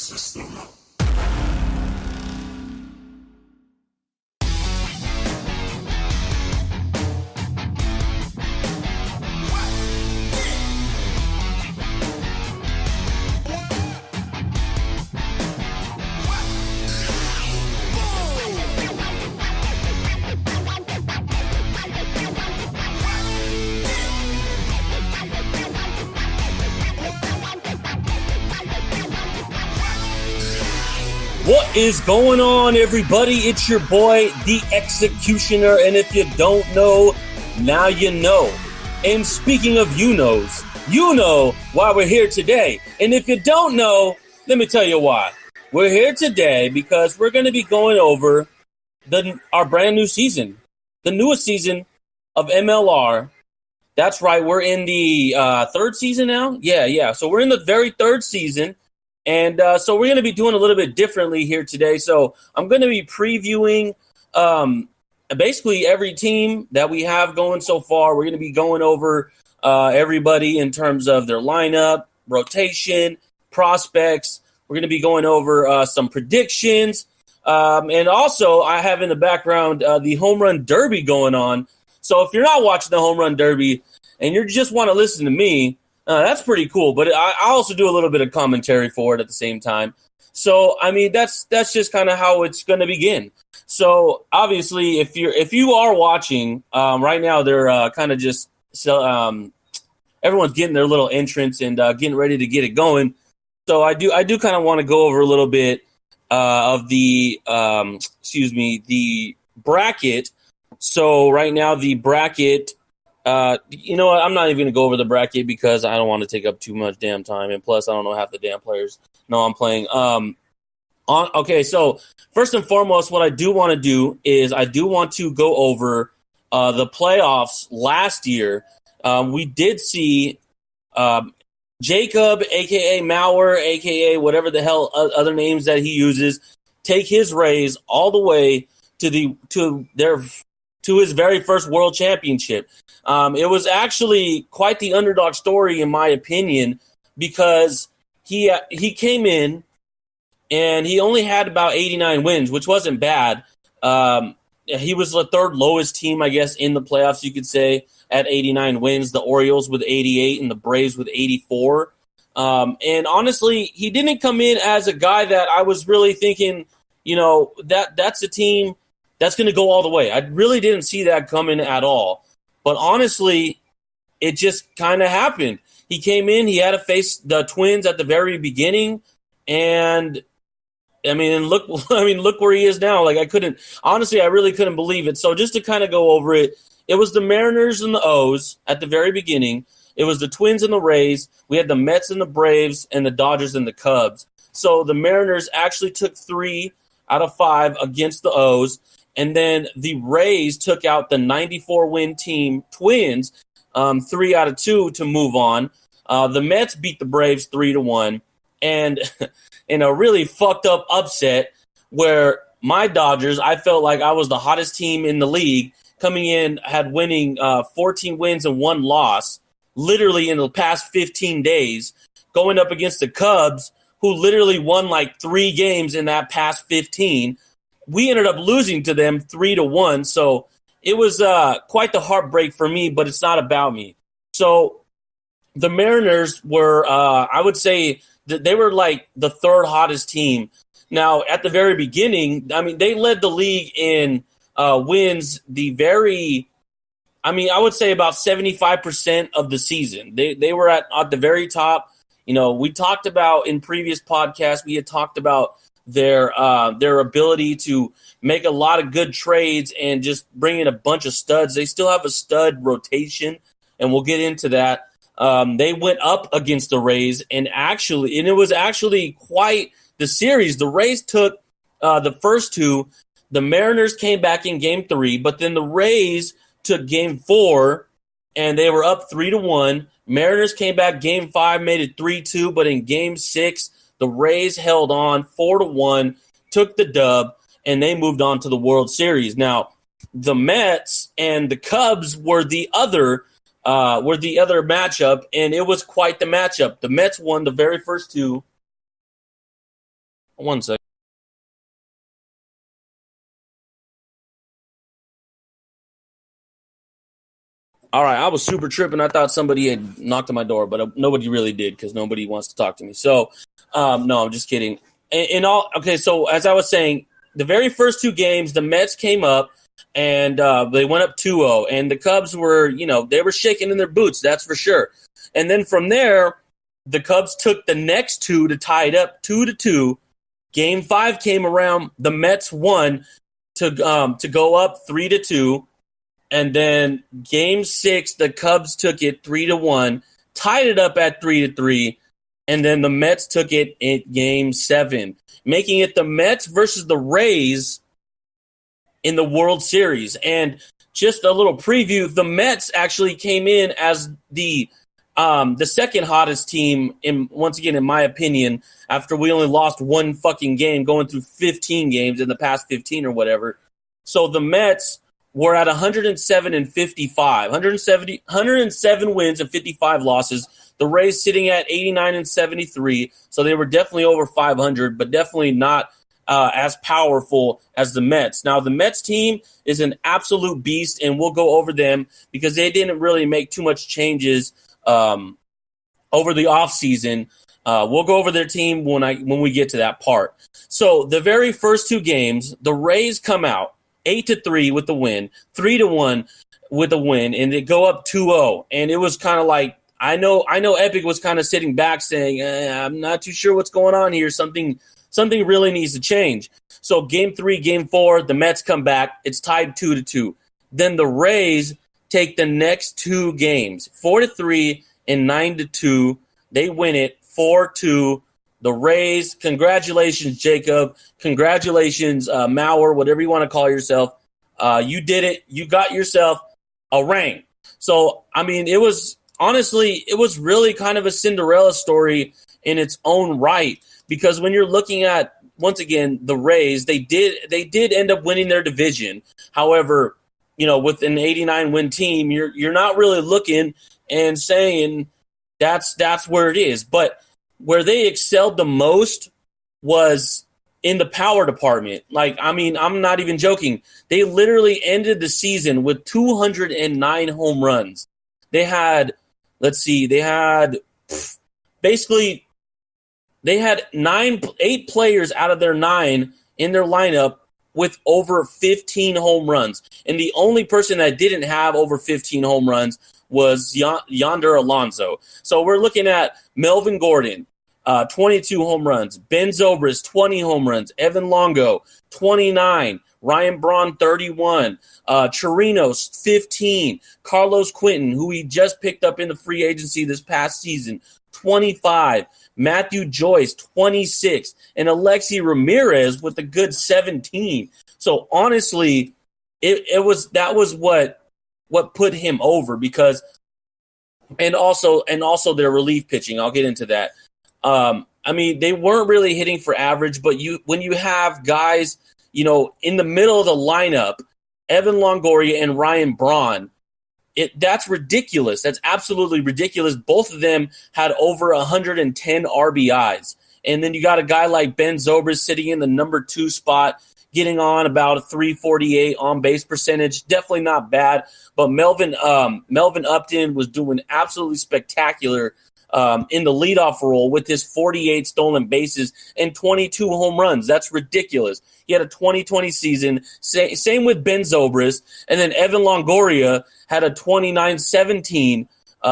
system. What is going on, everybody? It's your boy, the Executioner, and if you don't know, now you know. And speaking of you knows, you know why we're here today. And if you don't know, let me tell you why. We're here today because we're going to be going over our brand new season, the newest season of MLR. That's right, we're in the third season now? Yeah. So we're in the very third season. And so we're going to be doing a little bit differently here today. So I'm going to be previewing basically every team that we have going so far. We're going to be going over everybody in terms of their lineup, rotation, prospects. We're going to be going over some predictions. And also, I have in the background the Home Run Derby going on. So if you're not watching the Home Run Derby and you just want to listen to me, that's pretty cool, but I also do a little bit of commentary for it at the same time. So, I mean, that's just kind of how it's going to begin. So, obviously, if you are watching right now, they're kind of just everyone's getting their little entrance and getting ready to get it going. So, I do kind of want to go over a little bit of the the bracket. So, right now, the bracket. You know what? I'm not even going to go over the bracket because I don't want to take up too much damn time. And plus, I don't know half the damn players. No, I'm playing. Okay, so first and foremost, what I do want to do is I do want to go over the playoffs last year. We did see Jacob, a.k.a. Mauer, a.k.a. whatever the hell other names that he uses, take his Rays all the way to his very first world championship. It was actually quite the underdog story, in my opinion, because he came in and he only had about 89 wins, which wasn't bad. He was the third lowest team, I guess, in the playoffs, you could say, at 89 wins. The Orioles with 88 and the Braves with 84. And honestly, he didn't come in as a guy that I was really thinking, that's a team that's going to go all the way. I really didn't see that coming at all. But honestly, it just kind of happened. He came in, he had to face the Twins at the very beginning, and look where he is now. Like I really couldn't believe it. So just to kind of go over it, it was the Mariners and the O's at the very beginning. It was the Twins and the Rays. We had the Mets and the Braves and the Dodgers and the Cubs. So the Mariners actually took 3 out of 5 against the O's. And then the Rays took out the 94-win team Twins 3 out of 2 to move on. The Mets beat the Braves 3-1. And in a really fucked up upset where my Dodgers, I felt like I was the hottest team in the league, coming in, had winning 14 wins and 1 loss, literally in the past 15 days, going up against the Cubs, who literally won like 3 games in that past 15. We ended up losing to them 3-1, so it was quite the heartbreak for me, but it's not about me. So the Mariners were, I would say, they were like the third hottest team. Now, at the very beginning, they led the league in wins I would say about 75% of the season. They were at the very top. We talked about in previous podcasts, we had talked about their ability to make a lot of good trades and just bring in a bunch of studs. They still have a stud rotation, and we'll get into that. They went up against the Rays, and it was actually quite the series. The Rays took the first 2. The Mariners came back in Game 3, but then the Rays took Game 4, and they were up 3-1. Mariners came back Game 5, made it 3-2, but in Game 6, the Rays held on 4-1, took the dub, and they moved on to the World Series. Now, the Mets and the Cubs were the other matchup, and it was quite the matchup. The Mets won the very first 2. One second. All right, I was super tripping. I thought somebody had knocked on my door, but nobody really did because nobody wants to talk to me. So, no, I'm just kidding. Okay, so as I was saying, the very first two games, the Mets came up and they went up 2-0, and the Cubs were, they were shaking in their boots, that's for sure. And then from there, the Cubs took the next two to tie it up 2-2. Game 5 came around, the Mets won to go up 3-2. And then Game 6, the Cubs took it 3-1, tied it up at 3-3, and then the Mets took it in Game 7, making it the Mets versus the Rays in the World Series. And just a little preview: the Mets actually came in as the second hottest team, once again, in my opinion, after we only lost one fucking game, going through 15 games in the past 15 or whatever. So the Mets were at 107 and 55, 107 wins and 55 losses. The Rays sitting at 89 and 73, so they were definitely over 500, but definitely not as powerful as the Mets. Now, the Mets team is an absolute beast, and we'll go over them because they didn't really make too much changes over the offseason. We'll go over their team when we get to that part. So the very first two games, the Rays come out 8-3 with the win, 3-1 with the win, and they go up 2-0. And it was kind of like, I know Epic was kind of sitting back saying, I'm not too sure what's going on here. Something really needs to change. So Game 3, Game 4, the Mets come back. It's tied 2-2. Then the Rays take the next two games, 4-3 and 9-2. They win it 4-2. The Rays, congratulations, Jacob. Congratulations, Mauer, whatever you want to call yourself. You did it. You got yourself a ring. So, I mean, it was really kind of a Cinderella story in its own right, because when you're looking at, once again, the Rays, they did end up winning their division. However, with an 89-win team, you're not really looking and saying that's where it is. But where they excelled the most was in the power department. Like, I mean, I'm not even joking. They literally ended the season with 209 home runs. They had, basically 8 players out of their 9 in their lineup with over 15 home runs. And the only person that didn't have over 15 home runs was Yonder Alonso. So we're looking at Melvin Gordon, 22 home runs. Ben Zobrist, 20 home runs. Evan Longo, 29. Ryan Braun, 31. Chirinos, 15. Carlos Quentin, who he just picked up in the free agency this past season, 25. Matthew Joyce, 26. And Alexi Ramirez with a good 17. So honestly, that was what put him over, because and also their relief pitching. I'll get into that. I mean, they weren't really hitting for average, but when you have guys, in the middle of the lineup, Evan Longoria and Ryan Braun, that's ridiculous. That's absolutely ridiculous. Both of them had over 110 RBIs. And then you got a guy like Ben Zobrist sitting in the number 2 spot, getting on about a 348 on-base percentage. Definitely not bad. But Melvin Upton was doing absolutely spectacular in the leadoff role with his 48 stolen bases and 22 home runs. That's ridiculous. He had a 2020 season. Same with Ben Zobrist. And then Evan Longoria had a 29-17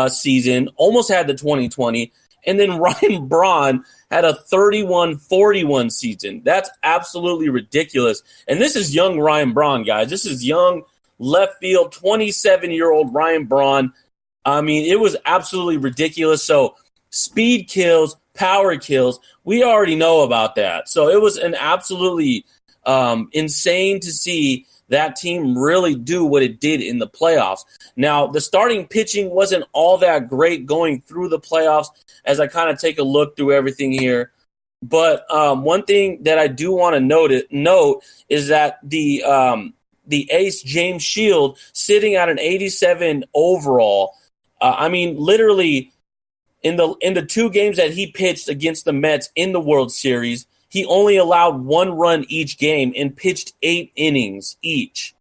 season, almost had the 2020. And then Ryan Braun had a 31-41 season. That's absolutely ridiculous. And this is young Ryan Braun, guys. This is young left field, 27-year-old Ryan Braun. I mean, it was absolutely ridiculous. So speed kills, power kills. We already know about that. So it was an absolutely insane to see that team really do what it did in the playoffs. Now, the starting pitching wasn't all that great going through the playoffs as I kind of take a look through everything here. But one thing that I do want to note is that the ace, James Shield, sitting at an 87 overall. I mean, literally in the 2 games that he pitched against the Mets in the World Series, he only allowed 1 run each game and pitched 8 innings each.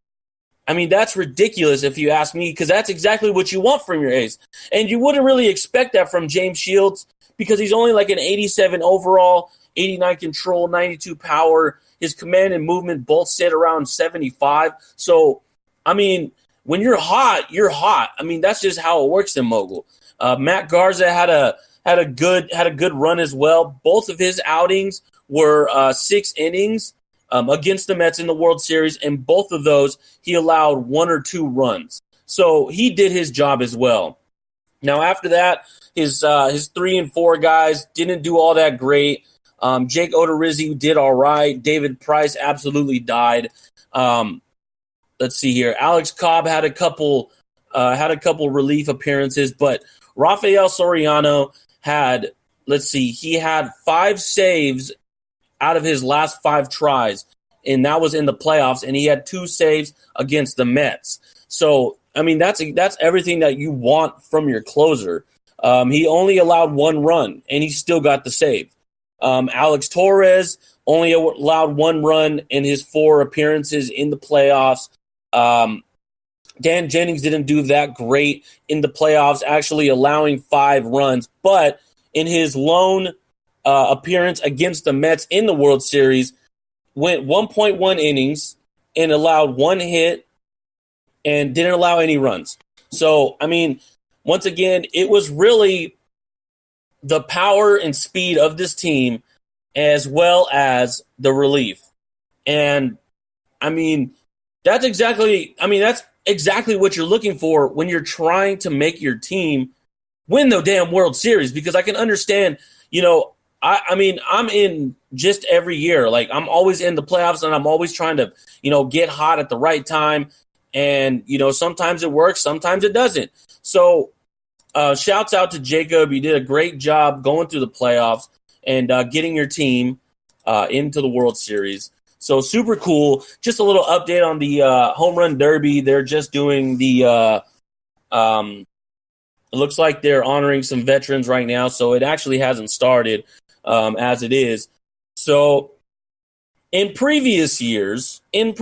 I mean, that's ridiculous if you ask me, because that's exactly what you want from your ace. And you wouldn't really expect that from James Shields because he's only like an 87 overall, 89 control, 92 power. His command and movement both sit around 75. So, I mean, when you're hot, you're hot. I mean, that's just how it works in Mogul. Matt Garza had a good run as well. Both of his outings were 6 innings. Against the Mets in the World Series, and both of those he allowed 1 or 2 runs. So he did his job as well. Now after that, his 3 and 4 guys didn't do all that great. Jake Odorizzi did all right. David Price absolutely died. Let's see here. Alex Cobb had a couple relief appearances, but Rafael Soriano had, he had 5 saves out of his last 5 tries, and that was in the playoffs, and he had 2 saves against the Mets. So, I mean, that's everything that you want from your closer. He only allowed 1 run, and he still got the save. Alex Torres only allowed 1 run in his 4 appearances in the playoffs. Dan Jennings didn't do that great in the playoffs, actually allowing 5 runs, but in his lone appearance against the Mets in the World Series, went 1.1 innings and allowed 1 hit and didn't allow any runs. So, I mean, once again, it was really the power and speed of this team as well as the relief. And, I mean, that's exactly what you're looking for when you're trying to make your team win the damn World Series, because I can understand, I mean, I'm in just every year. Like, I'm always in the playoffs, and I'm always trying to, get hot at the right time. And, sometimes it works, sometimes it doesn't. So, shouts out to Jacob. You did a great job going through the playoffs and getting your team into the World Series. So, super cool. Just a little update on the Home Run Derby. They're just doing the it looks like they're honoring some veterans right now, so it actually hasn't started. As it is. So in previous years, we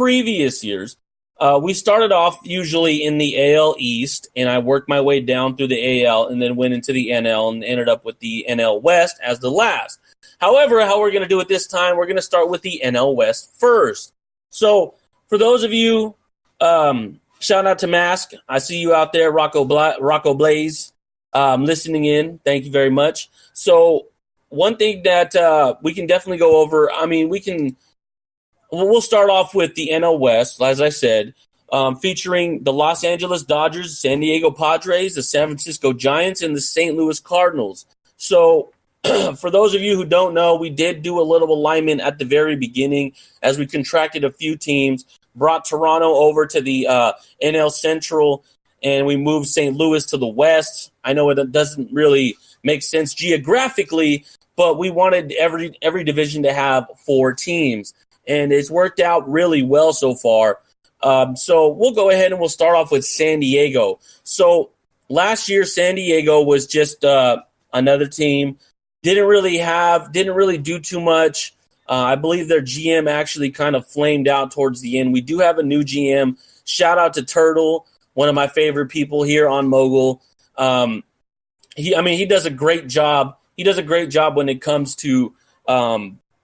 started off usually in the AL East, and I worked my way down through the AL and then went into the NL and ended up with the NL West as the last. However, how we're going to do it this time, we're going to start with the NL West first. So for those of you, shout out to Mask. I see you out there, Rocco Blaze, listening in. Thank you very much. So one thing that we can definitely go over, I mean, we'll start off with the NL West, as I said, featuring the Los Angeles Dodgers, San Diego Padres, the San Francisco Giants, and the St. Louis Cardinals. So for those of you who don't know, we did do a little alignment at the very beginning as we contracted a few teams, brought Toronto over to the NL Central, and we moved St. Louis to the West. I know it doesn't really make sense geographically, but we wanted every division to have 4 teams, and it's worked out really well so far. So we'll go ahead and we'll start off with San Diego. So last year, San Diego was just another team. Didn't really do too much. I believe their GM actually kind of flamed out towards the end. We do have a new GM. Shout out to Turtle, one of my favorite people here on Mogul. He does a great job. He does a great job when it comes to,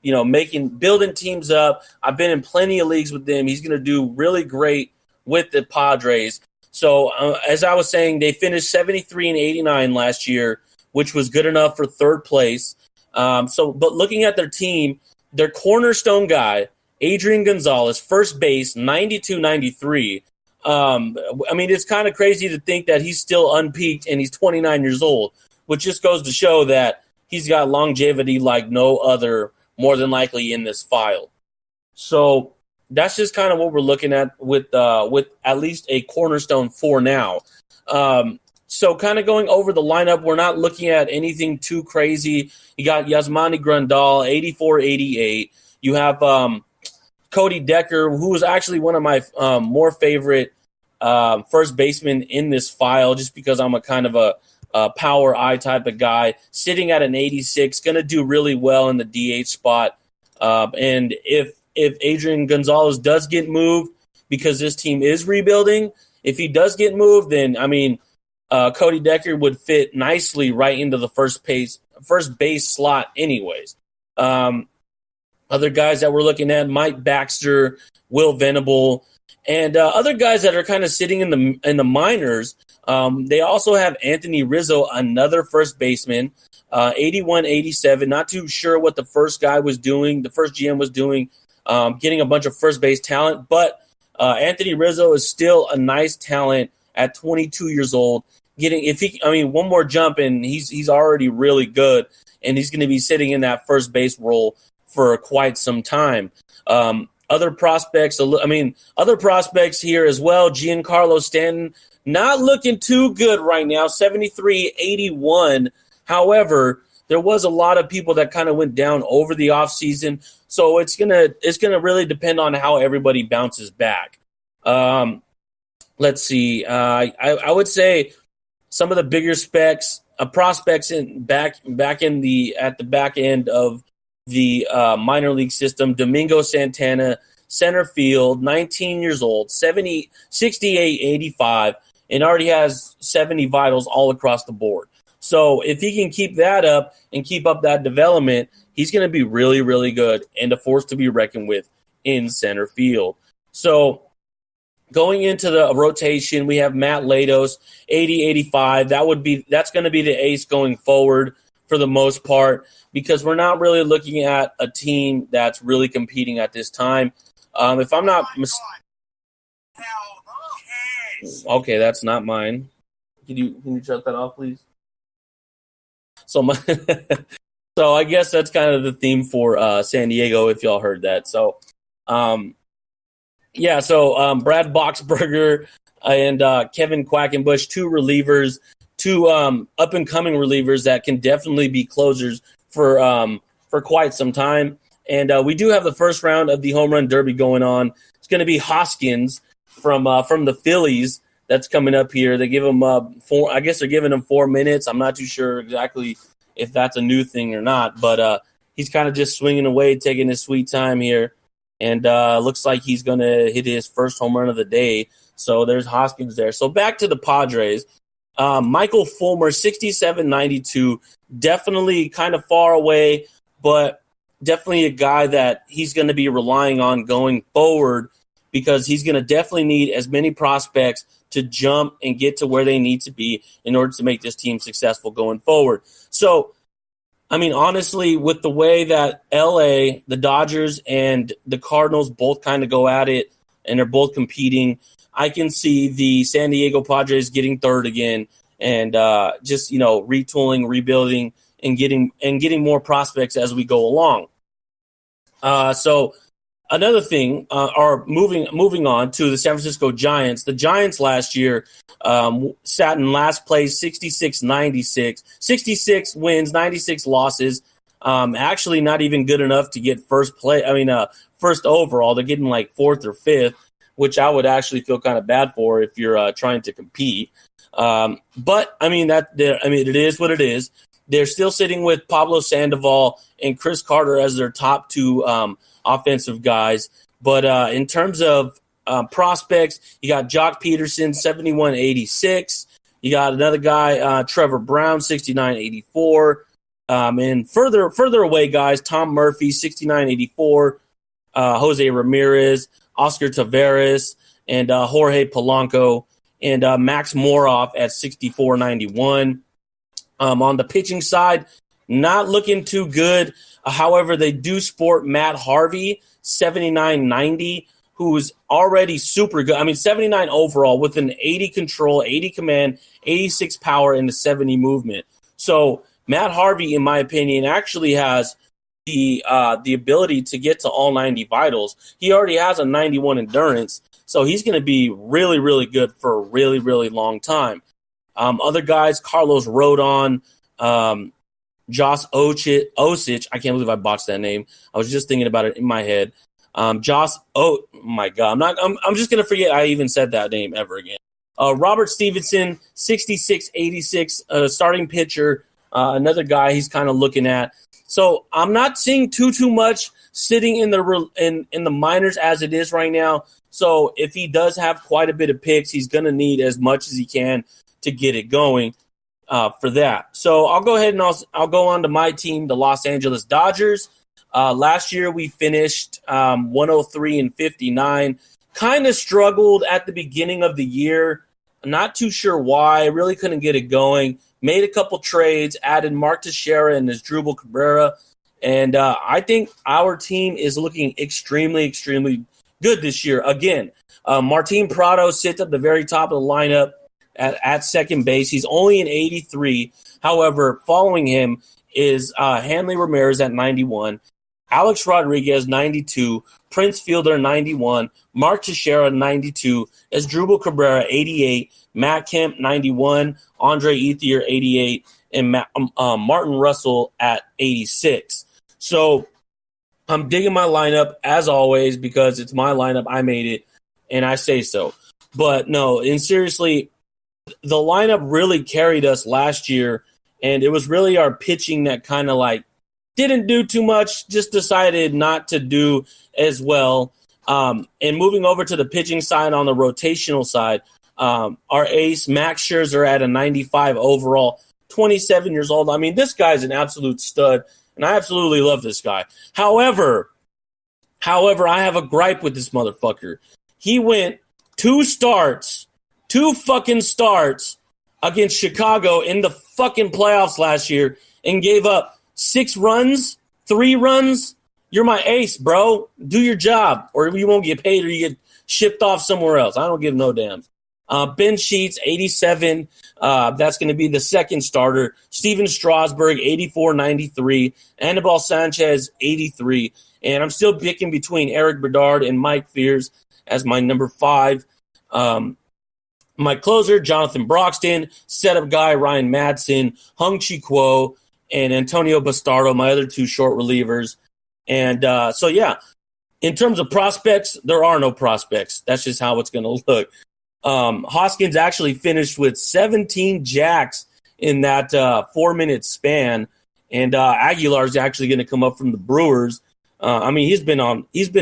building teams up. I've been in plenty of leagues with them. He's going to do really great with the Padres. So as I was saying, they finished 73 and 89 last year, which was good enough for 3rd place. But looking at their team, their cornerstone guy, Adrian Gonzalez, first base, 92-93. It's kind of crazy to think that he's still unpeaked and he's 29 years old, which just goes to show that he's got longevity like no other, more than likely, in this file. So that's just kind of what we're looking at with at least a cornerstone for now. So kind of going over the lineup, we're not looking at anything too crazy. You got Yasmani Grandal, 84-88. You have Cody Decker, who was actually one of my more favorite first basemen in this file, just because I'm a kind of a power eye type of guy, sitting at an 86, going to do really well in the DH spot. And if Adrian Gonzalez does get moved, because this team is rebuilding, if he does get moved, then Cody Decker would fit nicely right into the first base slot anyways. Other guys that we're looking at, Mike Baxter, Will Venable, and other guys that are kind of sitting in the minors. They also have Anthony Rizzo, another first baseman, 81-87. Not too sure what the first guy was doing. The first GM was doing, getting a bunch of first base talent. But Anthony Rizzo is still a nice talent at 22 years old. One more jump and he's already really good, and he's going to be sitting in that first base role for quite some time. Other prospects here as well. Giancarlo Stanton, not looking too good right now, 73-81. However, there was a lot of people that kind of went down over the offseason, so it's gonna really depend on how everybody bounces back. Let's see. I would say some of the bigger prospects at the back end of the minor league system. Domingo Santana, center field, 19 years old, 68-85, and already has 70 vitals all across the board. So if he can keep that up and keep up that development, he's going to be really, really good and a force to be reckoned with in center field. So going into the rotation, we have Matt Latos, 80-85. That's going to be the ace going forward for the most part, because we're not really looking at a team that's really competing at this time. If I'm not okay, that's not mine. Can you shut that off, please? So I guess that's kind of the theme for San Diego, if y'all heard that. So Brad Boxberger and Kevin Quackenbush, two relievers, two up-and-coming relievers that can definitely be closers for quite some time. And we do have the first round of the Home Run Derby going on. It's going to be Hoskins from the Phillies that's coming up here. They give him I guess they're giving him 4 minutes. I'm not too sure exactly if that's a new thing or not, but he's kind of just swinging away, taking his sweet time here. And looks like he's going to hit his first home run of the day. So there's Hoskins there. So back to the Padres. Michael Fulmer, 67-92, definitely kind of far away, but definitely a guy that he's going to be relying on going forward, because he's going to definitely need as many prospects to jump and get to where they need to be in order to make this team successful going forward. So, honestly, with the way that LA, the Dodgers, and the Cardinals both kind of go at it and they're both competing, I can see the San Diego Padres getting third again and just retooling, rebuilding, and getting more prospects as we go along. So another thing, moving on to the San Francisco Giants. The Giants last year sat in last place, 66-96, 66 wins, 96 losses. Actually, not even good enough to get first overall. They're getting like fourth or fifth, which I would actually feel kind of bad for if you're trying to compete. But it is what it is. They're still sitting with Pablo Sandoval and Chris Carter as their top two offensive guys. But in terms of prospects, you got Jock Peterson, 71-86. You got another guy, Trevor Brown, 69-84. And further away guys, Tom Murphy, 69-84. Jose Ramirez, Oscar Taveras, and Jorge Polanco, and Max Moroff at 64-91. On the pitching side, not looking too good. However, they do sport Matt Harvey, 79-90, who's already super good. 79 overall with an 80 control, 80 command, 86 power, and a 70 movement. So Matt Harvey, in my opinion, actually has the ability to get to all 90 vitals. He already has a 91 endurance, so he's going to be really, really good for a really, really long time. Other guys, Carlos Rodon, Josh Osich. I can't believe I botched that name. I was just thinking about it in my head. I'm just going to forget I even said that name ever again. Robert Stevenson, 66-86, starting pitcher. another guy he's kind of looking at. So I'm not seeing too much sitting in the minors as it is right now. So if he does have quite a bit of picks, he's going to need as much as he can to get it going for that. So I'll go ahead and I'll go on to my team, the Los Angeles Dodgers. Last year we finished 103-59. Kind of struggled at the beginning of the year. Not too sure why. Really couldn't get it going. Made a couple trades, added Mark Teixeira and Asdrubal Cabrera. And I think our team is looking extremely good this year. Again, Martin Prado sits at the very top of the lineup at second base. He's only an 83. However, following him is Hanley Ramirez at 91, Alex Rodriguez 92, Prince Fielder 91, Mark Teixeira 92, Asdrubal Cabrera 88, Matt Kemp 91, Andre Ethier 88, and Martin Russell at 86. So I'm digging my lineup as always because it's my lineup. I made it, and I say so. But no, and seriously, the lineup really carried us last year, and it was really our pitching that kind of like didn't do too much, just decided not to do as well. And moving over to the pitching side on the rotational side, our ace, Max Scherzer, at a 95 overall, 27 years old. I mean, this guy's an absolute stud, and I absolutely love this guy. However, I have a gripe with this motherfucker. He went two fucking starts against Chicago in the fucking playoffs last year and gave up 3 runs. You're my ace, bro. Do your job, or you won't get paid, or you get shipped off somewhere else. I don't give no damns. Ben Sheets, 87. That's going to be the second starter. Steven Strasburg, 84-93. Anibal Sanchez, 83. And I'm still picking between Eric Bedard and Mike Fears as my number 5. My closer, Jonathan Broxton. Setup guy, Ryan Madsen. Hung Chi Kuo, and Antonio Bastardo, my other 2 short relievers. And so, yeah, in terms of prospects, there are no prospects. That's just how it's going to look. Hoskins actually finished with 17 jacks in that 4-minute span. And Aguilar's actually going to come up from the Brewers. I mean, he's been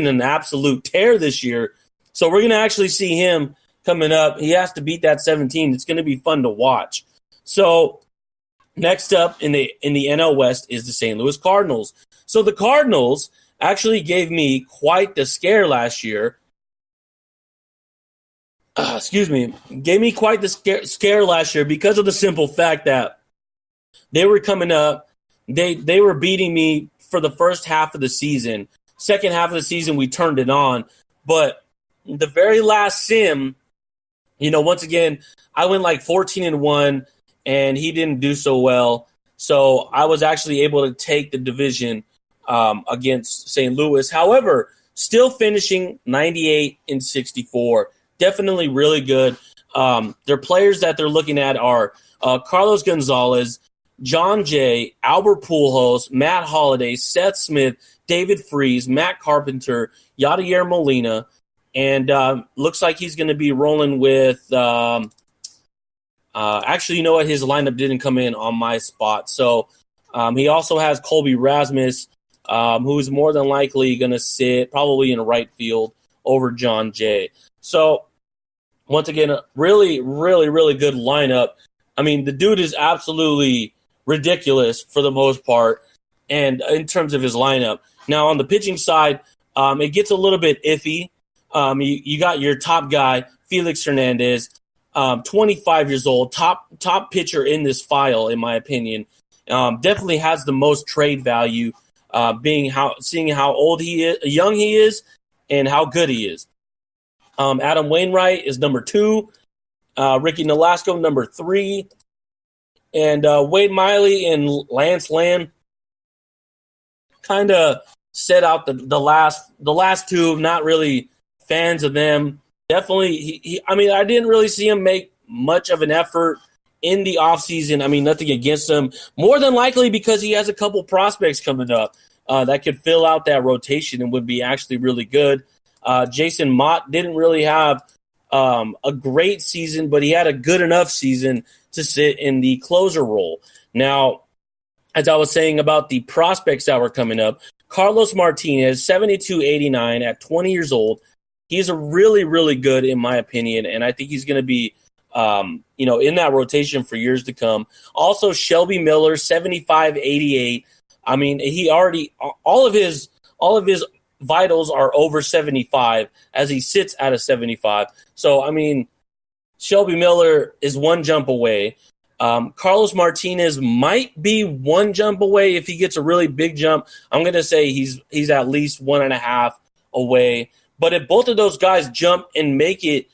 an absolute tear this year. So we're going to actually see him coming up. He has to beat that 17. It's going to be fun to watch. So next up in the NL West is the St. Louis Cardinals. So the Cardinals actually gave me quite the scare last year. Gave me quite the scare last year because of the simple fact that they were coming up. They were beating me for the first half of the season. Second half of the season, we turned it on. But the very last sim, once again, I went like 14-1, and he didn't do so well. So I was actually able to take the division against St. Louis. However, still finishing 98-64. Definitely really good. Their players that they're looking at are Carlos Gonzalez, John Jay, Albert Pujols, Matt Holliday, Seth Smith, David Freese, Matt Carpenter, Yadier Molina, and looks like he's going to be rolling with actually, you know what? His lineup didn't come in on my spot. So he also has Colby Rasmus, who's more than likely going to sit probably in right field over John Jay. So once again, a really, really, really good lineup. I mean, the dude is absolutely ridiculous for the most part, and in terms of his lineup. Now, on the pitching side, it gets a little bit iffy. You got your top guy, Felix Hernandez, 25 years old, top pitcher in this file, in my opinion. Definitely has the most trade value, seeing how old he is, young he is, and how good he is. Adam Wainwright is number 2. Ricky Nolasco, number 3. And Wade Miley and Lance Lynn kind of set out the last 2. Not really fans of them. Definitely, I mean, I didn't really see him make much of an effort in the offseason. I mean, nothing against him. More than likely because he has a couple prospects coming up that could fill out that rotation and would be actually really good. Jason Mott didn't really have a great season, but he had a good enough season to sit in the closer role. Now, as I was saying about the prospects that were coming up, Carlos Martinez, 72-89 at 20 years old. He's a really, really good, in my opinion, and I think he's going to be, in that rotation for years to come. Also, Shelby Miller, 75-88. I mean, he already all of his vitals are over 75 as he sits at a 75. So, I mean, Shelby Miller is one jump away. Carlos Martinez might be one jump away. If he gets a really big jump, I'm going to say he's at least 1.5 away. But if both of those guys jump and make it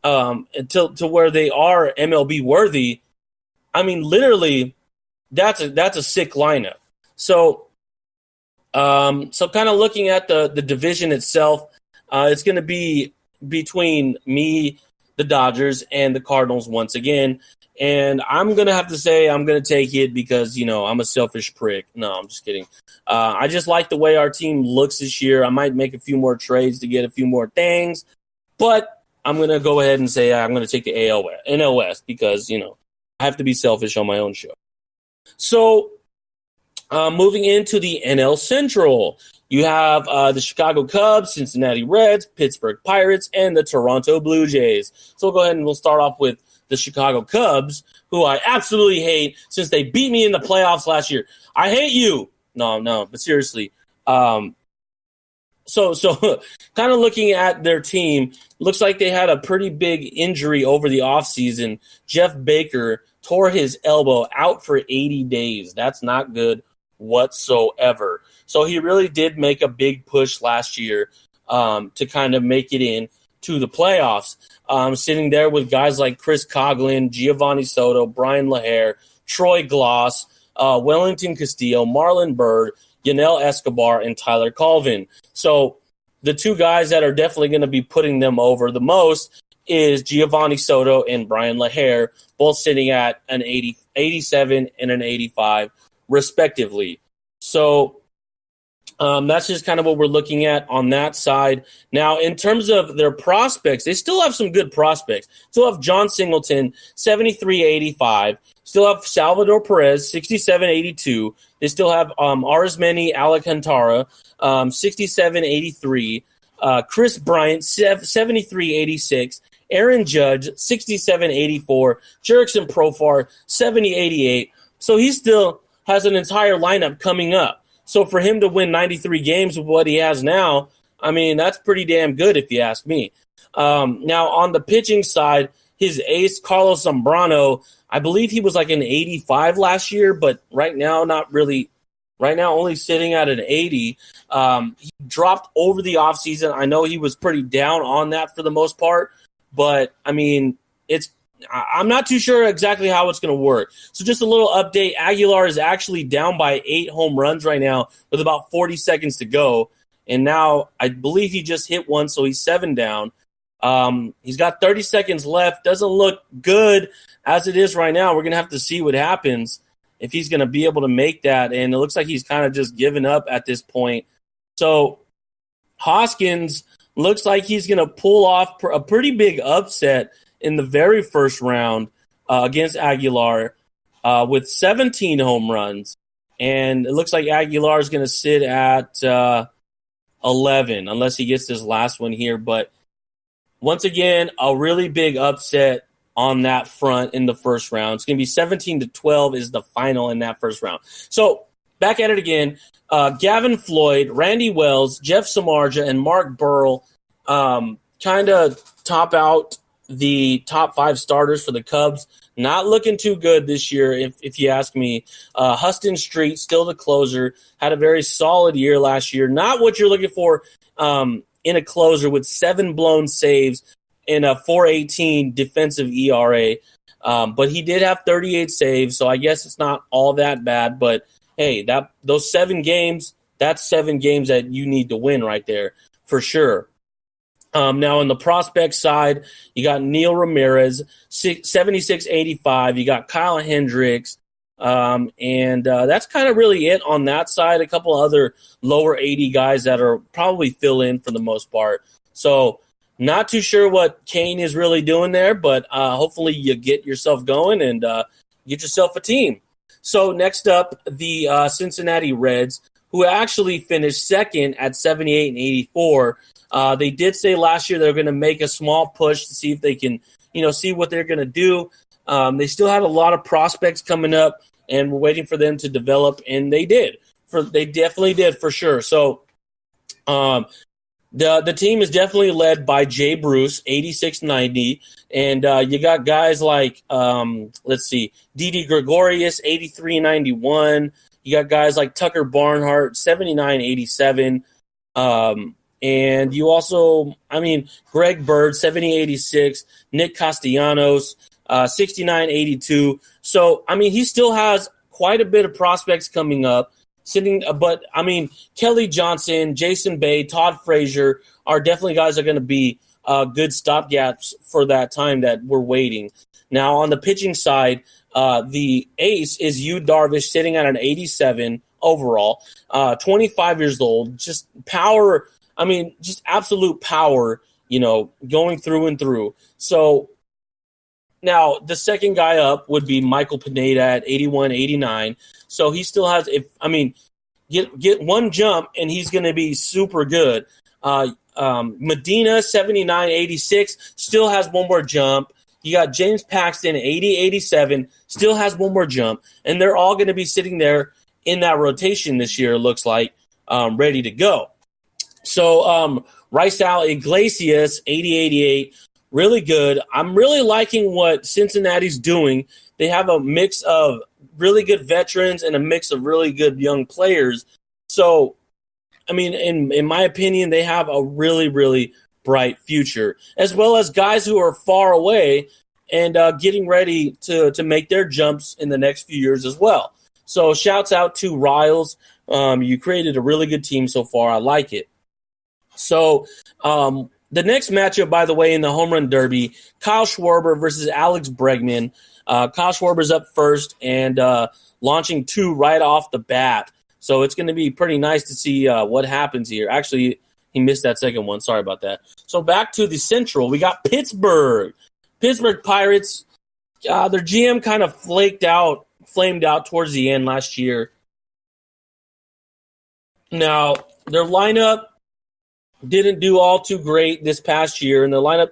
until to where they are MLB worthy, I mean, literally, that's a sick lineup. So kind of looking at the division itself, it's going to be between me, the Dodgers, and the Cardinals once again. And I'm going to have to say I'm going to take it because, I'm a selfish prick. No, I'm just kidding. I just like the way our team looks this year. I might make a few more trades to get a few more things. But I'm going to go ahead and say I'm going to take the NL West because, I have to be selfish on my own show. So moving into the NL Central, you have the Chicago Cubs, Cincinnati Reds, Pittsburgh Pirates, and the Toronto Blue Jays. So we'll go ahead and we'll start off with the Chicago Cubs, who I absolutely hate since they beat me in the playoffs last year. I hate you. No, but seriously. So kind of looking at their team, looks like they had a pretty big injury over the offseason. Jeff Baker tore his elbow out for 80 days. That's not good whatsoever. So he really did make a big push last year to kind of make it in to the playoffs, sitting there with guys like Chris Coghlan, Giovanni Soto, Brian LaHair, Troy Gloss, Wellington Castillo, Marlon Byrd, Yanel Escobar, and Tyler Colvin. So the two guys that are definitely going to be putting them over the most is Giovanni Soto and Brian LaHair, both sitting at an 87 and an 85, respectively. So that's just kind of what we're looking at on that side. Now, in terms of their prospects, they still have some good prospects. Still have John Singleton, 73-85. Still have Salvador Perez, 67-82. They still have Arismendi Alcantara, 67-83. Chris Bryant, 73-86. Aaron Judge, 67-84. Jurickson Profar, 70-88. So he still has an entire lineup coming up. So for him to win 93 games with what he has now, I mean, that's pretty damn good if you ask me. Now, on the pitching side, his ace, Carlos Zambrano, I believe he was like an 85 last year, but right now, not really. Right now, only sitting at an 80. He dropped over the offseason. I know he was pretty down on that for the most part, but, I mean, I'm not too sure exactly how it's going to work. So just a little update. Aguilar is actually down by 8 home runs right now with about 40 seconds to go. And now I believe he just hit one, so he's 7 down. He's got 30 seconds left. Doesn't look good as it is right now. We're going to have to see what happens if he's going to be able to make that. And it looks like he's kind of just given up at this point. So Hoskins looks like he's going to pull off a pretty big upset in the very first round against Aguilar with 17 home runs. And it looks like Aguilar is going to sit at 11 unless he gets this last one here. But once again, a really big upset on that front in the first round. It's going to be 17-12 is the final in that first round. So back at it again. Gavin Floyd, Randy Wells, Jeff Samardzija, and Mark Burrell kind of top out the top 5 starters for the Cubs. Not looking too good this year, if you ask me. Huston Street, still the closer, had a very solid year last year. Not what you're looking for in a closer with 7 blown saves and a 4.18 defensive ERA. But he did have 38 saves, so I guess it's not all that bad. But, hey, those 7 games, that's 7 games that you need to win right there for sure. Now, on the prospect side, you got Neil Ramirez, 76-85. You got Kyle Hendricks. And that's kind of really it on that side. A couple other lower 80 guys that are probably fill in for the most part. So not too sure what Kane is really doing there, but hopefully you get yourself going and get yourself a team. So next up, the Cincinnati Reds, who actually finished second at 78 and 84. They did say last year they're going to make a small push to see if they can, see what they're going to do. They still had a lot of prospects coming up, and we're waiting for them to develop, and they did. They definitely did for sure. So the team is definitely led by Jay Bruce, 86-90, and you got guys like Didi Gregorius, 83-91. You got guys like Tucker Barnhart, 79-87. And you also, Greg Bird, 70-86, Nick Castellanos, 69-82. So, he still has quite a bit of prospects coming up. Kelly Johnson, Jason Bay, Todd Frazier are definitely guys that are going to be good stopgaps for that time that we're waiting. Now, on the pitching side, the ace is Yu Darvish, sitting at an 87 overall, 25 years old, just power. Just absolute power, going through and through. So now the second guy up would be Michael Pineda at 81-89. So he still has, get one jump and he's going to be super good. Medina, 79-86, still has one more jump. You got James Paxton, 80-87, still has one more jump. And they're all going to be sitting there in that rotation this year, it looks like, ready to go. So Raisel Iglesias, 80-88, really good. I'm really liking what Cincinnati's doing. They have a mix of really good veterans and a mix of really good young players. So, in my opinion, they have a really, really bright future, as well as guys who are far away and getting ready to make their jumps in the next few years as well. So shouts out to Riles. You created a really good team so far. I like it. So the next matchup, by the way, in the home run derby, Kyle Schwarber versus Alex Bregman. Kyle Schwarber's up first and launching 2 right off the bat. So it's going to be pretty nice to see what happens here. Actually, he missed that second one. Sorry about that. So back to the Central. We got Pittsburgh. Pittsburgh Pirates, their GM kind of flamed out towards the end last year. Now, their lineup didn't do all too great this past year, and the lineup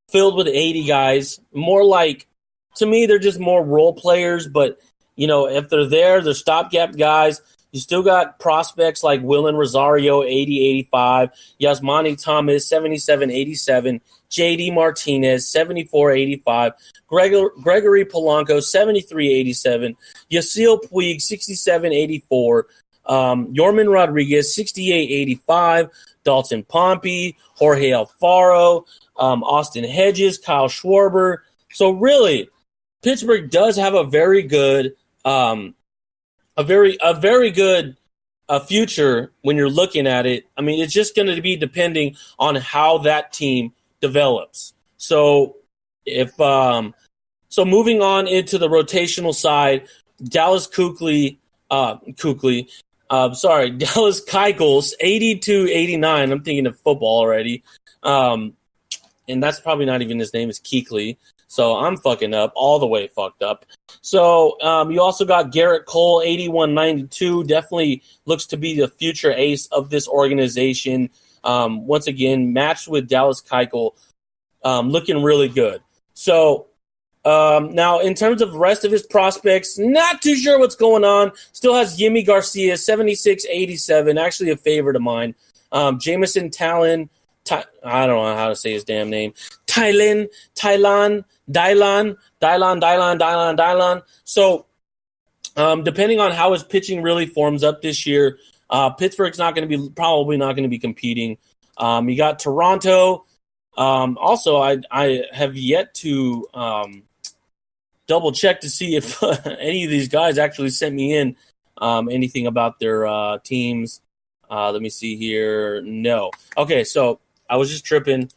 filled with 80 guys. More like, to me, they're just more role players, but, if they're there, they're stopgap guys. You still got prospects like Willen Rosario, 80-85, Yasmani Thomas, 77-87, J.D. Martinez, 74-85, Gregory Polanco, 73-87, Yasiel Puig, 67-84, Yorman Rodriguez, 68-85, Dalton Pompey, Jorge Alfaro, Austin Hedges, Kyle Schwarber. So really, Pittsburgh does have a very good future when you're looking at it. It's just going to be depending on how that team develops. So moving on into the rotational side, Dallas Keuchel, Dallas Keuchel, 82-89. I'm thinking of football already. And that's probably not even his name, is Kuechly. So I'm fucking up, all the way fucked up. So you also got Garrett Cole, 81-92. Definitely looks to be the future ace of this organization. Once again, matched with Dallas Keuchel, looking really good. So now, in terms of the rest of his prospects, not too sure what's going on. Still has Yimi Garcia, 76-87, actually a favorite of mine. Jameson Talon, I don't know how to say his damn name. Dylan. So, depending on how his pitching really forms up this year, Pittsburgh's probably not going to be competing. You got Toronto. Also, I have yet to double check to see if any of these guys actually sent me in anything about their teams. Let me see here. No. Okay, so I was just tripping.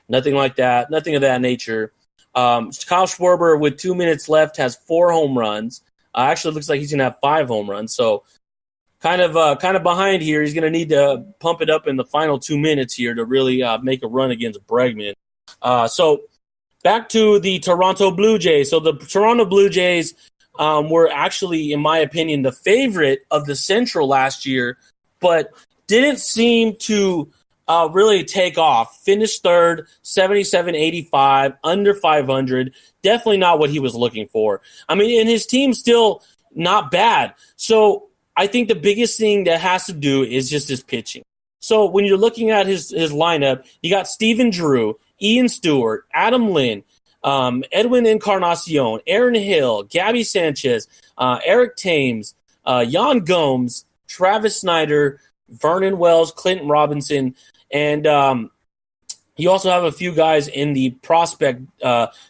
Nothing like that. Nothing of that nature. Kyle Schwarber, with 2 minutes left, has 4 home runs. Actually, it looks like he's going to have 5 home runs. So kind of behind here. He's going to need to pump it up in the final 2 minutes here to really make a run against Bregman. So back to the Toronto Blue Jays. So the Toronto Blue Jays, were actually, in my opinion, the favorite of the Central last year, but didn't seem to really take off. Finished third, 77-85, under 500. Definitely not what he was looking for. I mean, and his team's still not bad. So I think the biggest thing that has to do is just his pitching. So when you're looking at his lineup, you got Steven Drew, Ian Stewart, Adam Lynn, Edwin Encarnacion, Aaron Hill, Gabby Sanchez, Eric Thames, Jan Gomes, Travis Snyder, Vernon Wells, Clinton Robinson, and you also have a few guys in the prospect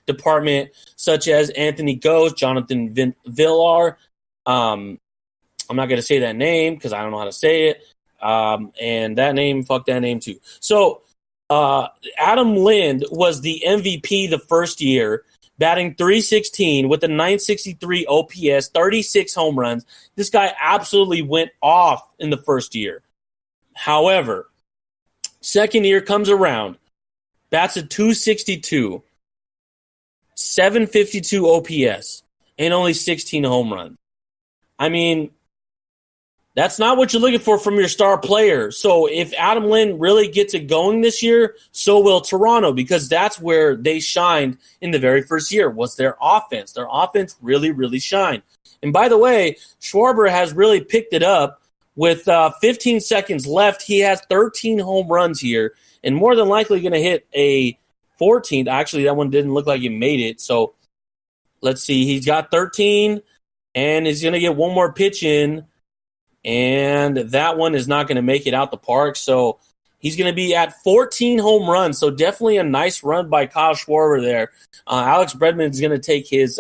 department, such as Anthony Gose, Jonathan Villar. I'm not going to say that name because I don't know how to say it. And that name, fuck that name too. So Adam Lind was the MVP the first year, batting .316 with a .963 OPS, 36 home runs. This guy absolutely went off in the first year. However, second year comes around, bats a .262, 752 OPS, and only 16 home runs. I mean, that's not what you're looking for from your star player. So if Adam Lynn really gets it going this year, so will Toronto, because that's where they shined in the very first year, was their offense. Their offense really, really shined. And by the way, Schwarber has really picked it up. With 15 seconds left, he has 13 home runs here, and more than likely going to hit a 14th. Actually, that one didn't look like he made it. So let's see. He's got 13, and he's going to get one more pitch in, and that one is not going to make it out the park. So he's going to be at 14 home runs. So definitely a nice run by Kyle Schwarber there. Alex Bregman is going to take his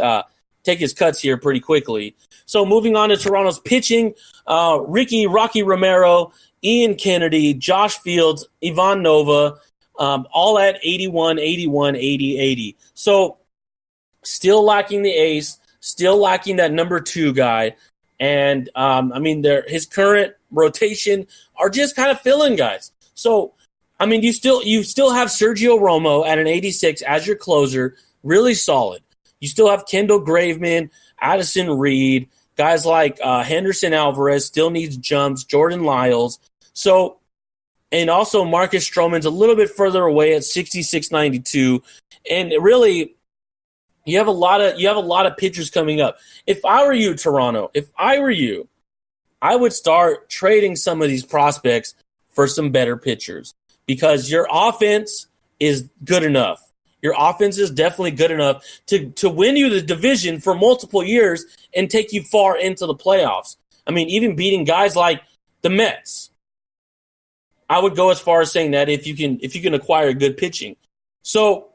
cuts here pretty quickly. So moving on to Toronto's pitching, Rocky Romero, Ian Kennedy, Josh Fields, Ivan Nova, all at 81, 81, 80, 80. So still lacking the ace, still lacking that number two guy. And, his current rotation are just kind of filling guys. So, I mean, you still have Sergio Romo at an 86 as your closer, really solid. You still have Kendall Graveman, Addison Reed, guys like Henderson Alvarez still needs jumps, Jordan Lyles. So, and also Marcus Stroman's a little bit further away at 66.92. And really, you have a lot of pitchers coming up. If I were you, Toronto, I would start trading some of these prospects for some better pitchers, because your offense is good enough. Your offense is definitely good enough to win you the division for multiple years and take you far into the playoffs. I mean, even beating guys like the Mets. I would go as far as saying that if you can acquire good pitching. So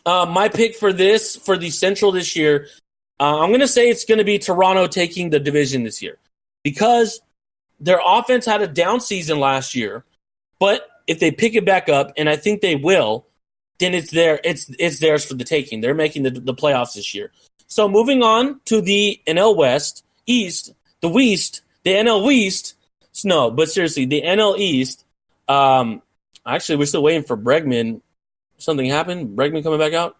my pick for the Central this year, I'm going to say it's going to be Toronto taking the division this year, because their offense had a down season last year, but if they pick it back up, and I think they will, then it's theirs for the taking. They're making the playoffs this year. So moving on to the NL West, East, the West, the NL West. No, but seriously, the NL East. Actually, we're still waiting for Bregman. Something happened? Bregman coming back out?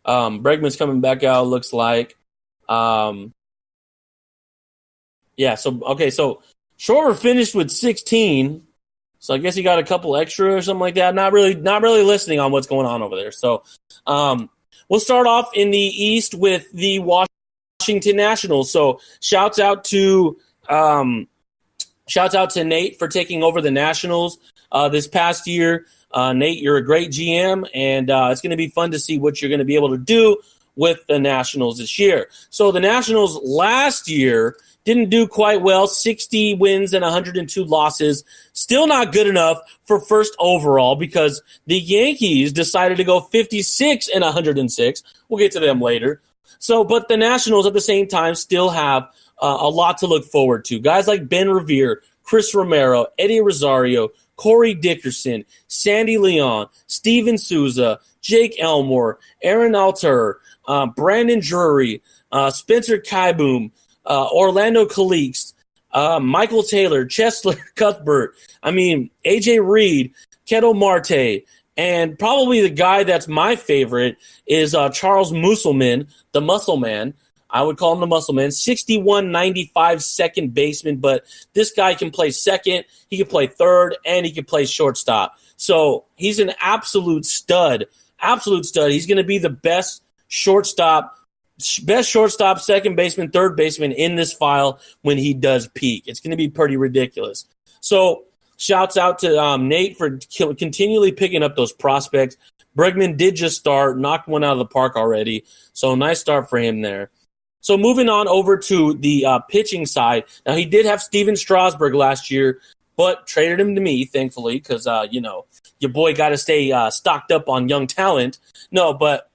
Bregman's coming back out, looks like. Yeah, so Schwarber finished with 16. So I guess he got a couple extra or something like that. Not really listening on what's going on over there. So we'll start off in the East with the Washington Nationals. So shouts out to Nate for taking over the Nationals this past year. Nate, you're a great GM, and it's going to be fun to see what you're going to be able to do with the Nationals this year. So the Nationals last year didn't do quite well, 60 wins and 102 losses. Still not good enough for first overall, because the Yankees decided to go 56 and 106. We'll get to them later. So, but the Nationals at the same time still have a lot to look forward to. Guys like Ben Revere, Chris Romero, Eddie Rosario, Corey Dickerson, Sandy Leon, Steven Souza, Jake Elmore, Aaron Alter, Brandon Drury, Spencer Kaiboom, Orlando Calix, Michael Taylor, Chesler Cuthbert, AJ Reed, Ketel Marte, And probably the guy that's my favorite is Charles Musselman, the Muscle Man. I would call him the Muscle Man. 61-95 second baseman, but this guy can play second, he can play third, and he can play shortstop. So he's an absolute stud. Absolute stud. He's going to be the best shortstop, second baseman, third baseman in this file when he does peak. It's going to be pretty ridiculous. So shouts out to Nate for continually picking up those prospects. Bregman did just start, knocked one out of the park already. So nice start for him there. So moving on over to the pitching side. Now, he did have Steven Strasburg last year, but traded him to me, thankfully, because, your boy got to stay stocked up on young talent. No, but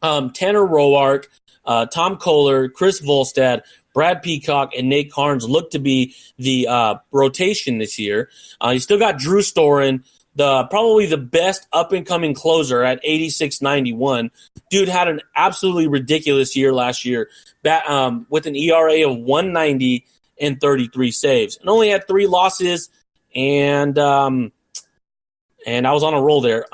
Tanner Roark, Tom Kohler, Chris Volstad, Brad Peacock, and Nate Carnes look to be the rotation this year. You still got Drew Storen, probably the best up-and-coming closer at 86.91. Dude had an absolutely ridiculous year last year with an ERA of 1.90 and 33 saves. And only had 3 losses, and I was on a roll there.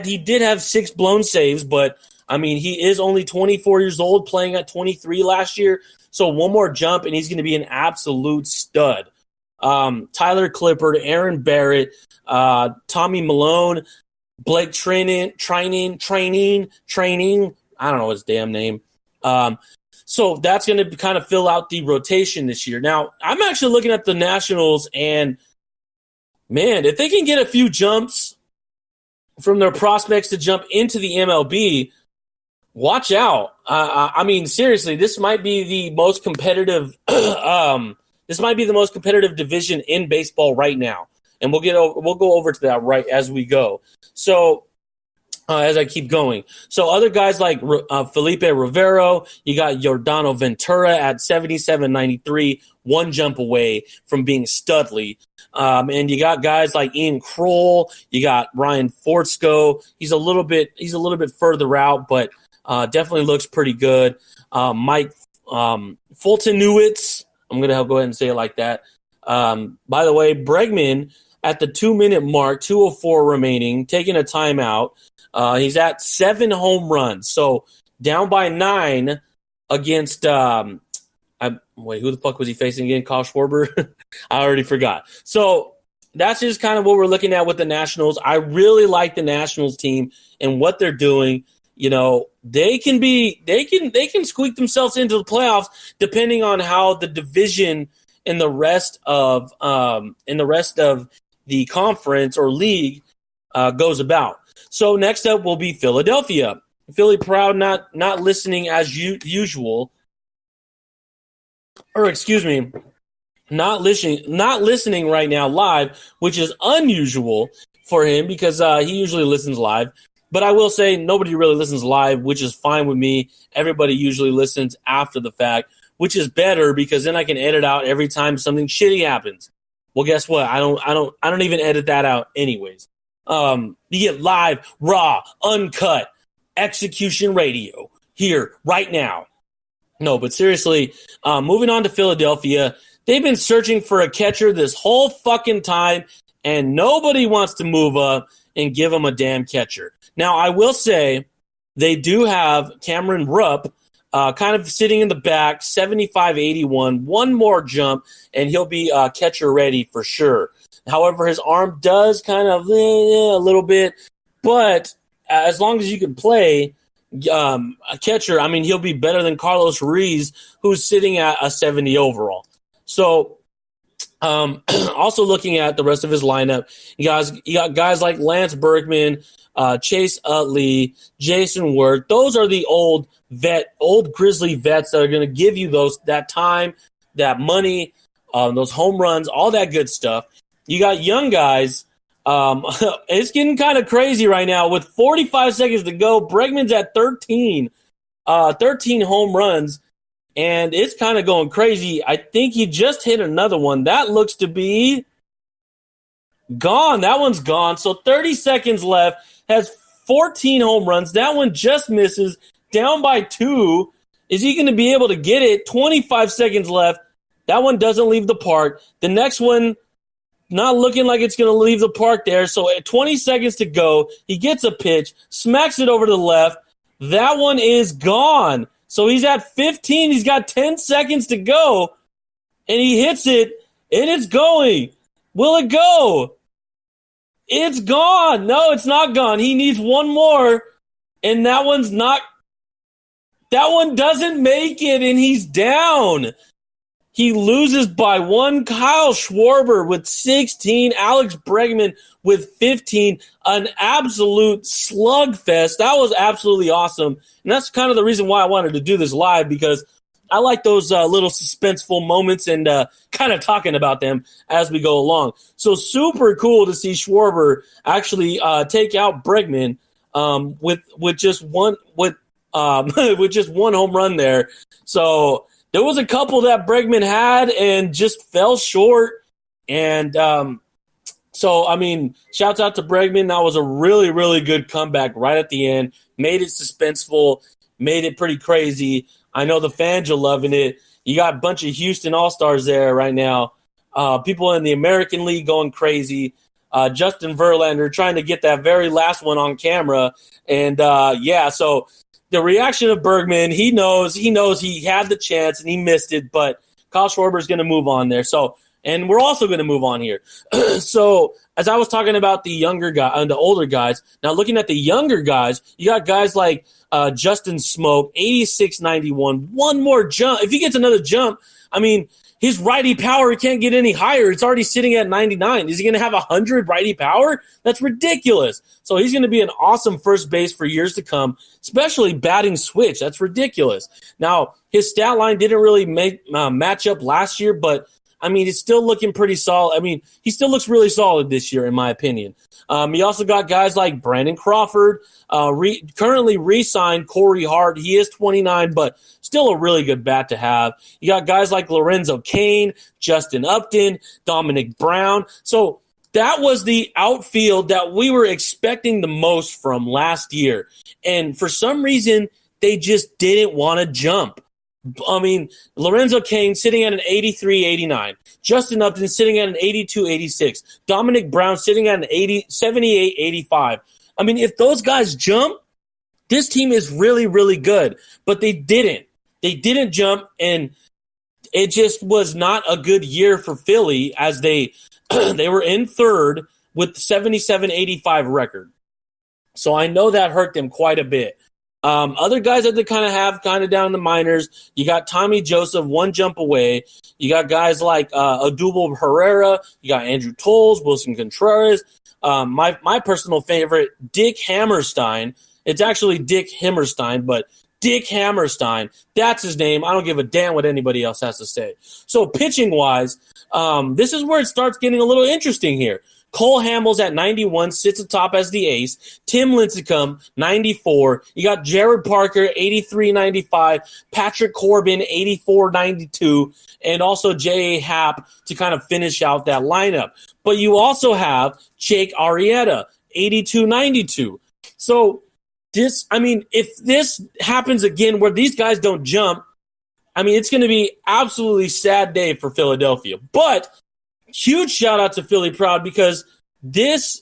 He did have 6 blown saves, but, I mean, he is only 24 years old, playing at 23 last year. So one more jump, and he's going to be an absolute stud. Tyler Clippard, Aaron Barrett, Tommy Malone, Blake Trining. I don't know his damn name. So that's going to kind of fill out the rotation this year. Now, I'm actually looking at the Nationals, and, man, if they can get a few jumps from their prospects to jump into the MLB, watch out. I mean, seriously, this might be the most competitive division in baseball right now. And we'll go over to that right as we go. So, as I keep going. So other guys like Felipe Rivero, you got Yordano Ventura at 77.93, one jump away from being studly. And you got guys like Ian Kroll, you got Ryan Fortsco. He's a little bit further out, but definitely looks pretty good. Mike Fultonewitz, I'm going to go ahead and say it like that. By the way, Bregman at the 2-minute mark, 2:04 remaining, taking a timeout. He's at 7 home runs. So down by 9 against who the fuck was he facing again? Kyle Schwarber? I already forgot. So that's just kind of what we're looking at with the Nationals. I really like the Nationals team and what they're doing. You know, they can squeak themselves into the playoffs depending on how the division and the rest of the conference or league goes about. So next up will be Philadelphia. Philly Proud not listening as usual. Or excuse me, not listening right now live, which is unusual for him because he usually listens live. But I will say nobody really listens live, which is fine with me. Everybody usually listens after the fact, which is better because then I can edit out every time something shitty happens. Well, guess what? I don't even edit that out anyways. You get live, raw, uncut, execution radio here right now. No, but seriously, moving on to Philadelphia, they've been searching for a catcher this whole fucking time, and nobody wants to move up and give them a damn catcher. Now, I will say they do have Cameron Rupp kind of sitting in the back, 75-81, one more jump, and he'll be catcher ready for sure. However, his arm does kind of a little bit, but as long as you can play a catcher, I mean, he'll be better than Carlos Ruiz, who's sitting at a 70 overall. So, also looking at the rest of his lineup, you got guys like Lance Berkman, Chase Utley, Jason Worth. Those are the old Grizzly vets that are going to give you that time, that money, those home runs, all that good stuff. You got young guys. It's getting kind of crazy right now. With 45 seconds to go, Bregman's at 13 home runs, and it's kind of going crazy. I think he just hit another one. That looks to be gone. That one's gone. So 30 seconds left, has 14 home runs. That one just misses, down by 2. Is he going to be able to get it? 25 seconds left. That one doesn't leave the park. The next one not looking like it's going to leave the park there. So at 20 seconds to go, he gets a pitch, smacks it over to the left. That one is gone. So he's at 15. He's got 10 seconds to go, and he hits it, and it's going. Will it go? It's gone. No, it's not gone. He needs one more, and that one doesn't make it, and he's down. He loses by one. Kyle Schwarber with 16. Alex Bregman with 15. An absolute slugfest. That was absolutely awesome. And that's kind of the reason why I wanted to do this live, because I like those little suspenseful moments and kind of talking about them as we go along. So super cool to see Schwarber actually take out Bregman with just one with just one home run there. So there was a couple that Bregman had and just fell short. And so, I mean, shouts out to Bregman. That was a really, really good comeback right at the end. Made it suspenseful, made it pretty crazy. I know the fans are loving it. You got a bunch of Houston All-Stars there right now. People in the American League going crazy. Justin Verlander trying to get that very last one on camera. And, so the reaction of Bregman, he knows he had the chance and he missed it, but Kyle Schwarber is going to move on there. So, and we're also going to move on here. So, as I was talking about the younger guy and the older guys, now looking at the younger guys, you got guys like Justin Smoke, 86-91, one more jump. If he gets another jump, I mean, his righty power can't get any higher. It's already sitting at 99. Is he going to have 100 righty power? That's ridiculous. So he's going to be an awesome first base for years to come, especially batting switch. That's ridiculous. Now, his stat line didn't really match up last year, but I mean, it's still looking pretty solid. I mean, he still looks really solid this year, in my opinion. You also got guys like Brandon Crawford, currently re-signed Corey Hart. He is 29, but still a really good bat to have. You got guys like Lorenzo Cain, Justin Upton, Dominic Brown. So that was the outfield that we were expecting the most from last year. And for some reason, they just didn't want to jump. I mean, Lorenzo Cain sitting at an 83-89. Justin Upton sitting at an 82-86. Dominic Brown sitting at an 78-85. I mean, if those guys jump, this team is really, really good. But they didn't. They didn't jump, and it just was not a good year for Philly as they they were in third with 77-85 record. So I know that hurt them quite a bit. Other guys that they kind of down in the minors, you got Tommy Joseph, one jump away. You got guys like Odubel Herrera. You got Andrew Tolles, Wilson Contreras. My personal favorite, Dick Hammerstein. It's actually Dick Hammerstein, but Dick Hammerstein, that's his name. I don't give a damn what anybody else has to say. So pitching-wise, this is where it starts getting a little interesting here. Cole Hamels at 91 sits atop as the ace. Tim Lincecum, 94. You got Jared Parker, 83-95. Patrick Corbin, 84-92. And also J.A. Happ to kind of finish out that lineup. But you also have Jake Arrieta, 82-92. So if this happens again where these guys don't jump, I mean, it's going to be absolutely sad day for Philadelphia. But huge shout out to Philly Proud because this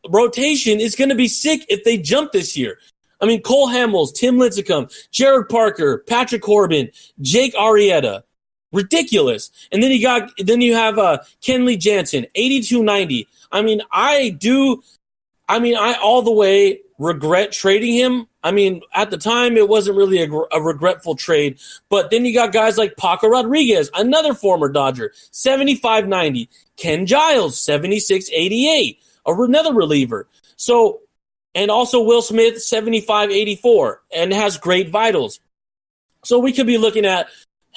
rotation is going to be sick if they jump this year. I mean, Cole Hamels, Tim Lincecum, Jared Parker, Patrick Corbin, Jake Arrieta. Ridiculous. And then you have Kenley Jansen, 82-90. I mean, I all the way regret trading him. I mean, at the time, it wasn't really a regretful trade. But then you got guys like Paco Rodriguez, another former Dodger, 75-90. Ken Giles, 76-88, another reliever. So, and also Will Smith, 75-84, and has great vitals. So we could be looking at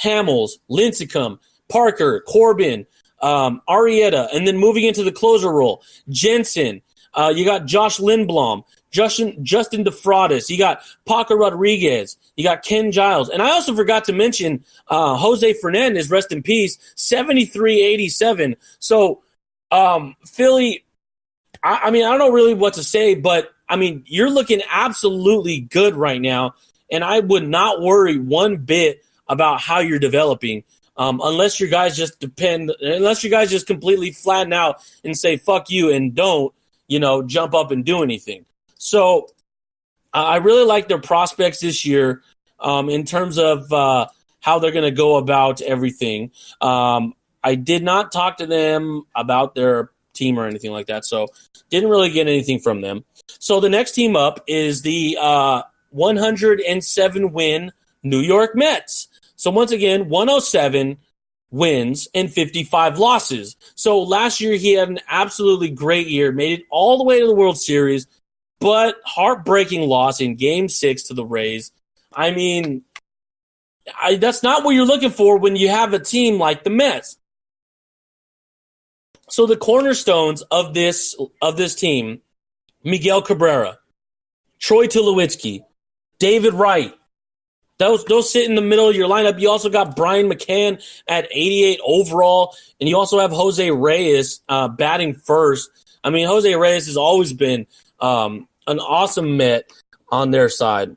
Hamels, Lincecum, Parker, Corbin, Arrieta, and then moving into the closer role, Jensen. You got Josh Lindblom, Justin DeFraudis. You got Paco Rodriguez. You got Ken Giles. And I also forgot to mention Jose Fernandez, rest in peace, 73-87. So Philly, I mean, I don't know really what to say, but, I mean, you're looking absolutely good right now, and I would not worry one bit about how you're developing. unless you guys just completely flatten out and say fuck you and don't, jump up and do anything. So I really like their prospects this year in terms of how they're going to go about everything. I did not talk to them about their team or anything like that, so didn't really get anything from them. So the next team up is the 107-win New York Mets. So once again, 107 wins and 55 losses. So last year he had an absolutely great year, made it all the way to the World Series, but heartbreaking loss in Game 6 to the Rays. I mean, that's not what you're looking for when you have a team like the Mets. So the cornerstones of this team, Miguel Cabrera, Troy Tulowitzki, David Wright, those sit in the middle of your lineup. You also got Brian McCann at 88 overall, and you also have Jose Reyes batting first. I mean, Jose Reyes has always been an awesome Met on their side.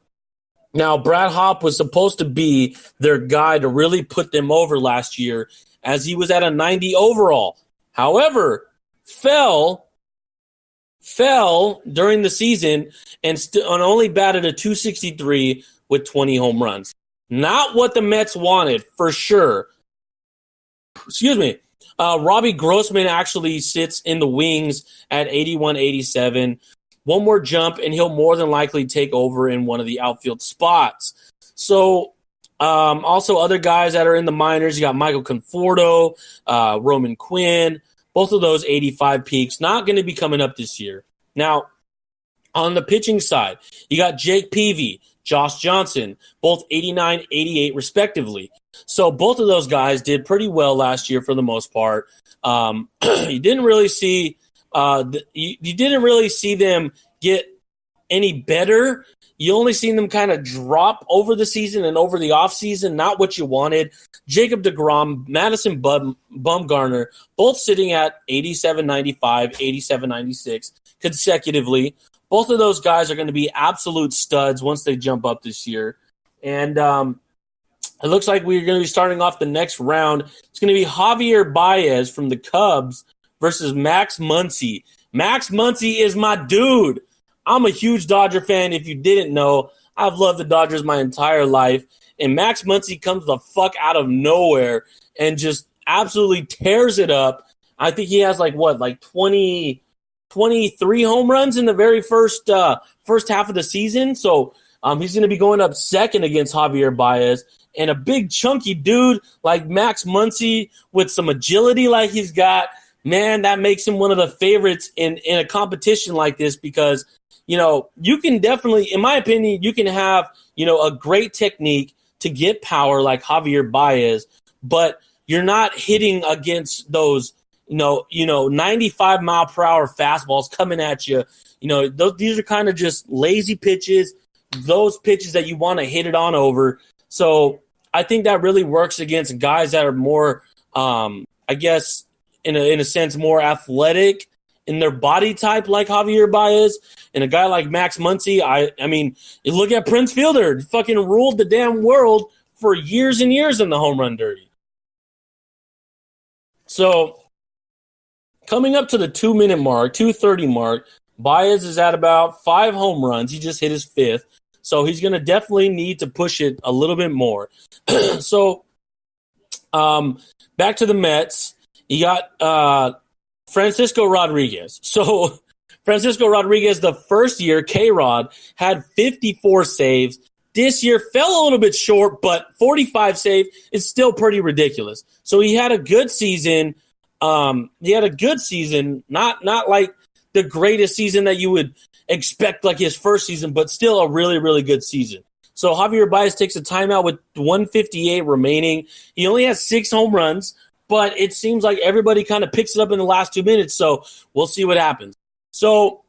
Now, Brad Hopp was supposed to be their guy to really put them over last year as he was at a 90 overall. However, fell during the season and only batted a 263 with 20 home runs. Not what the Mets wanted, for sure. Excuse me. Robbie Grossman actually sits in the wings at 81-87. One more jump, and he'll more than likely take over in one of the outfield spots. So, also other guys that are in the minors, you got Michael Conforto, Roman Quinn, both of those 85 peaks, not going to be coming up this year. Now, on the pitching side, you got Jake Peavy, Josh Johnson, both 89, 88 respectively. So both of those guys did pretty well last year for the most part. You didn't really see them get any better. You only seen them kind of drop over the season and over the offseason, not what you wanted. Jacob deGrom, Madison Bumgarner, both sitting at 87-95, 87-96 consecutively. Both of those guys are going to be absolute studs once they jump up this year. And it looks like we're going to be starting off the next round. It's going to be Javier Baez from the Cubs versus Max Muncy. Max Muncy is my dude. I'm a huge Dodger fan. If you didn't know, I've loved the Dodgers my entire life. And Max Muncy comes the fuck out of nowhere and just absolutely tears it up. I think he has like 23 home runs in the very first half of the season. So he's going to be going up second against Javier Baez. And a big chunky dude like Max Muncy with some agility like he's got, man, that makes him one of the favorites in a competition like this because, you can definitely, in my opinion, you can have, a great technique to get power like Javier Baez, but you're not hitting against those, 95 mile per hour fastballs coming at you. These are kind of just lazy pitches, those pitches that you want to hit it on over. So I think that really works against guys that are more, I guess, in a sense, more athletic in their body type like Javier Baez. And a guy like Max Muncy, I mean, you look at Prince Fielder, fucking ruled the damn world for years and years in the home run derby. So coming up to the 2-minute mark, 2:30 mark, Baez is at about 5 home runs. He just hit his 5th. So he's going to definitely need to push it a little bit more. So back to the Mets. You got Francisco Rodriguez. So Francisco Rodriguez, the first year, K-Rod, had 54 saves. This year fell a little bit short, but 45 saves is still pretty ridiculous. So he had a good season. Not like the greatest season that you would expect like his first season, but still a really, really good season. So Javier Baez takes a timeout with 158 remaining. He only has 6 home runs, but it seems like everybody kind of picks it up in the last 2 minutes, so we'll see what happens. So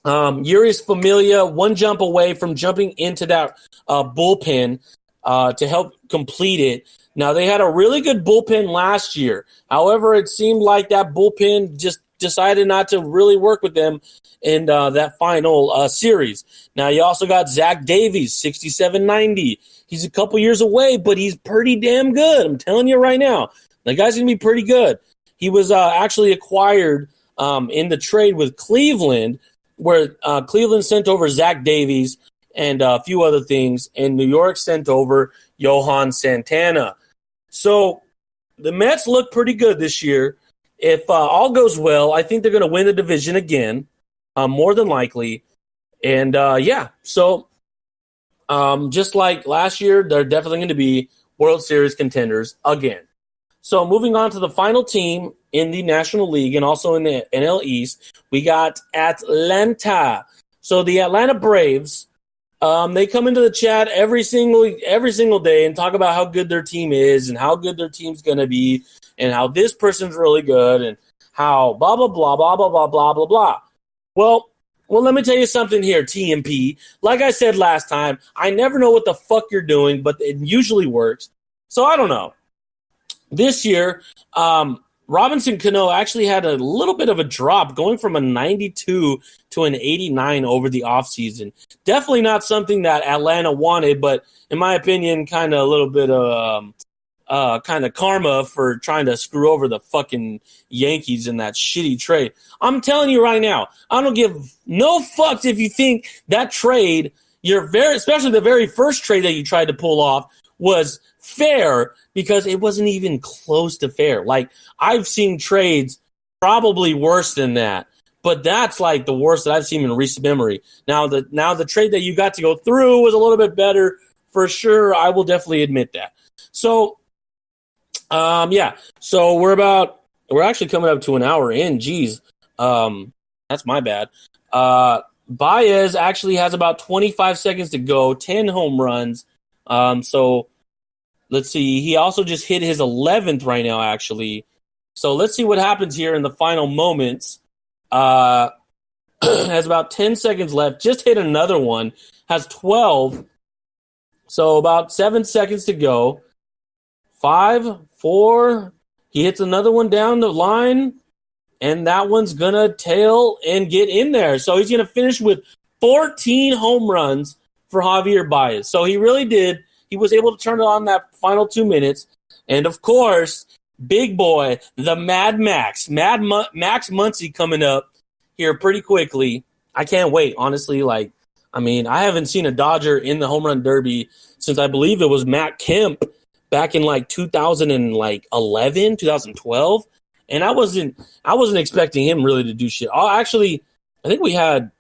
Urias Familia, one jump away from jumping into that bullpen to help complete it. Now, they had a really good bullpen last year. However, it seemed like that bullpen just decided not to really work with them in that final series. Now, you also got Zach Davies, 67-90. He's a couple years away, but he's pretty damn good. I'm telling you right now. The guy's going to be pretty good. He was actually acquired in the trade with Cleveland, where Cleveland sent over Zach Davies and a few other things, and New York sent over Johan Santana. So the Mets look pretty good this year. If all goes well, I think they're going to win the division again, more than likely. And, so just like last year, they're definitely going to be World Series contenders again. So moving on to the final team in the National League and also in the NL East, we got Atlanta. So the Atlanta Braves, they come into the chat every single day and talk about how good their team is and how good their team's going to be and how this person's really good and how blah, blah, blah, blah, blah, blah, blah, blah, blah. Well, let me tell you something here, TMP. Like I said last time, I never know what the fuck you're doing, but it usually works. So I don't know. This year, Robinson Cano actually had a little bit of a drop, going from a 92 to an 89 over the offseason. Definitely not something that Atlanta wanted, but in my opinion, kind of a little bit of kind of karma for trying to screw over the fucking Yankees in that shitty trade. I'm telling you right now, I don't give no fucks if you think that trade, especially the very first trade that you tried to pull off, was fair, because it wasn't even close to fair. Like, I've seen trades probably worse than that, but that's like the worst that I've seen in recent memory. Now the trade that you got to go through was a little bit better for sure. I will definitely admit that. So, so we're actually coming up to an hour in. Jeez, that's my bad. Baez actually has about 25 seconds to go, 10 home runs. So let's see. He also just hit his 11th right now, actually. So let's see what happens here in the final moments. Has about 10 seconds left. Just hit another one. Has 12. So about 7 seconds to go. 5, 4. He hits another one down the line. And that one's going to tail and get in there. So he's going to finish with 14 home runs for Javier Baez. So he really did. He was able to turn it on that final 2 minutes. And, of course, big boy, the Mad Max, Max Muncy coming up here pretty quickly. I can't wait, honestly. I haven't seen a Dodger in the home run derby since I believe it was Matt Kemp back in 2011, 2012. And I wasn't expecting him really to do shit. I think we had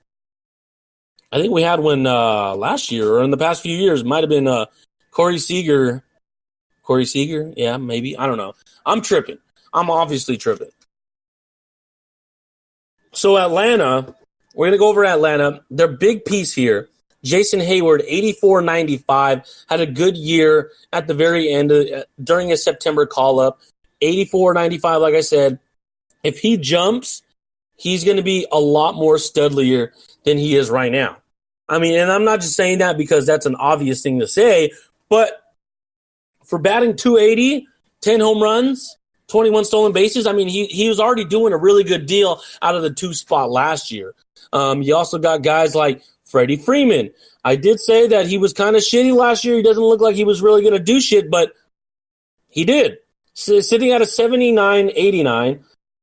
one last year, or in the past few years. Might have been Corey Seager. Yeah, maybe. I don't know. I'm tripping. I'm obviously tripping. So Atlanta, we're going to go over Atlanta. Their big piece here, Jason Hayward, 84-95, had a good year at the very end during his September call-up. 84-95, like I said. If he jumps, he's going to be a lot more studlier than he is right now. I mean, and I'm not just saying that because that's an obvious thing to say, but for batting .280, 10 home runs, 21 stolen bases, I mean, he was already doing a really good deal out of the 2 spot last year. You also got guys like Freddie Freeman. I did say that he was kind of shitty last year. He doesn't look like he was really going to do shit, but he did. Sitting at a 79-89.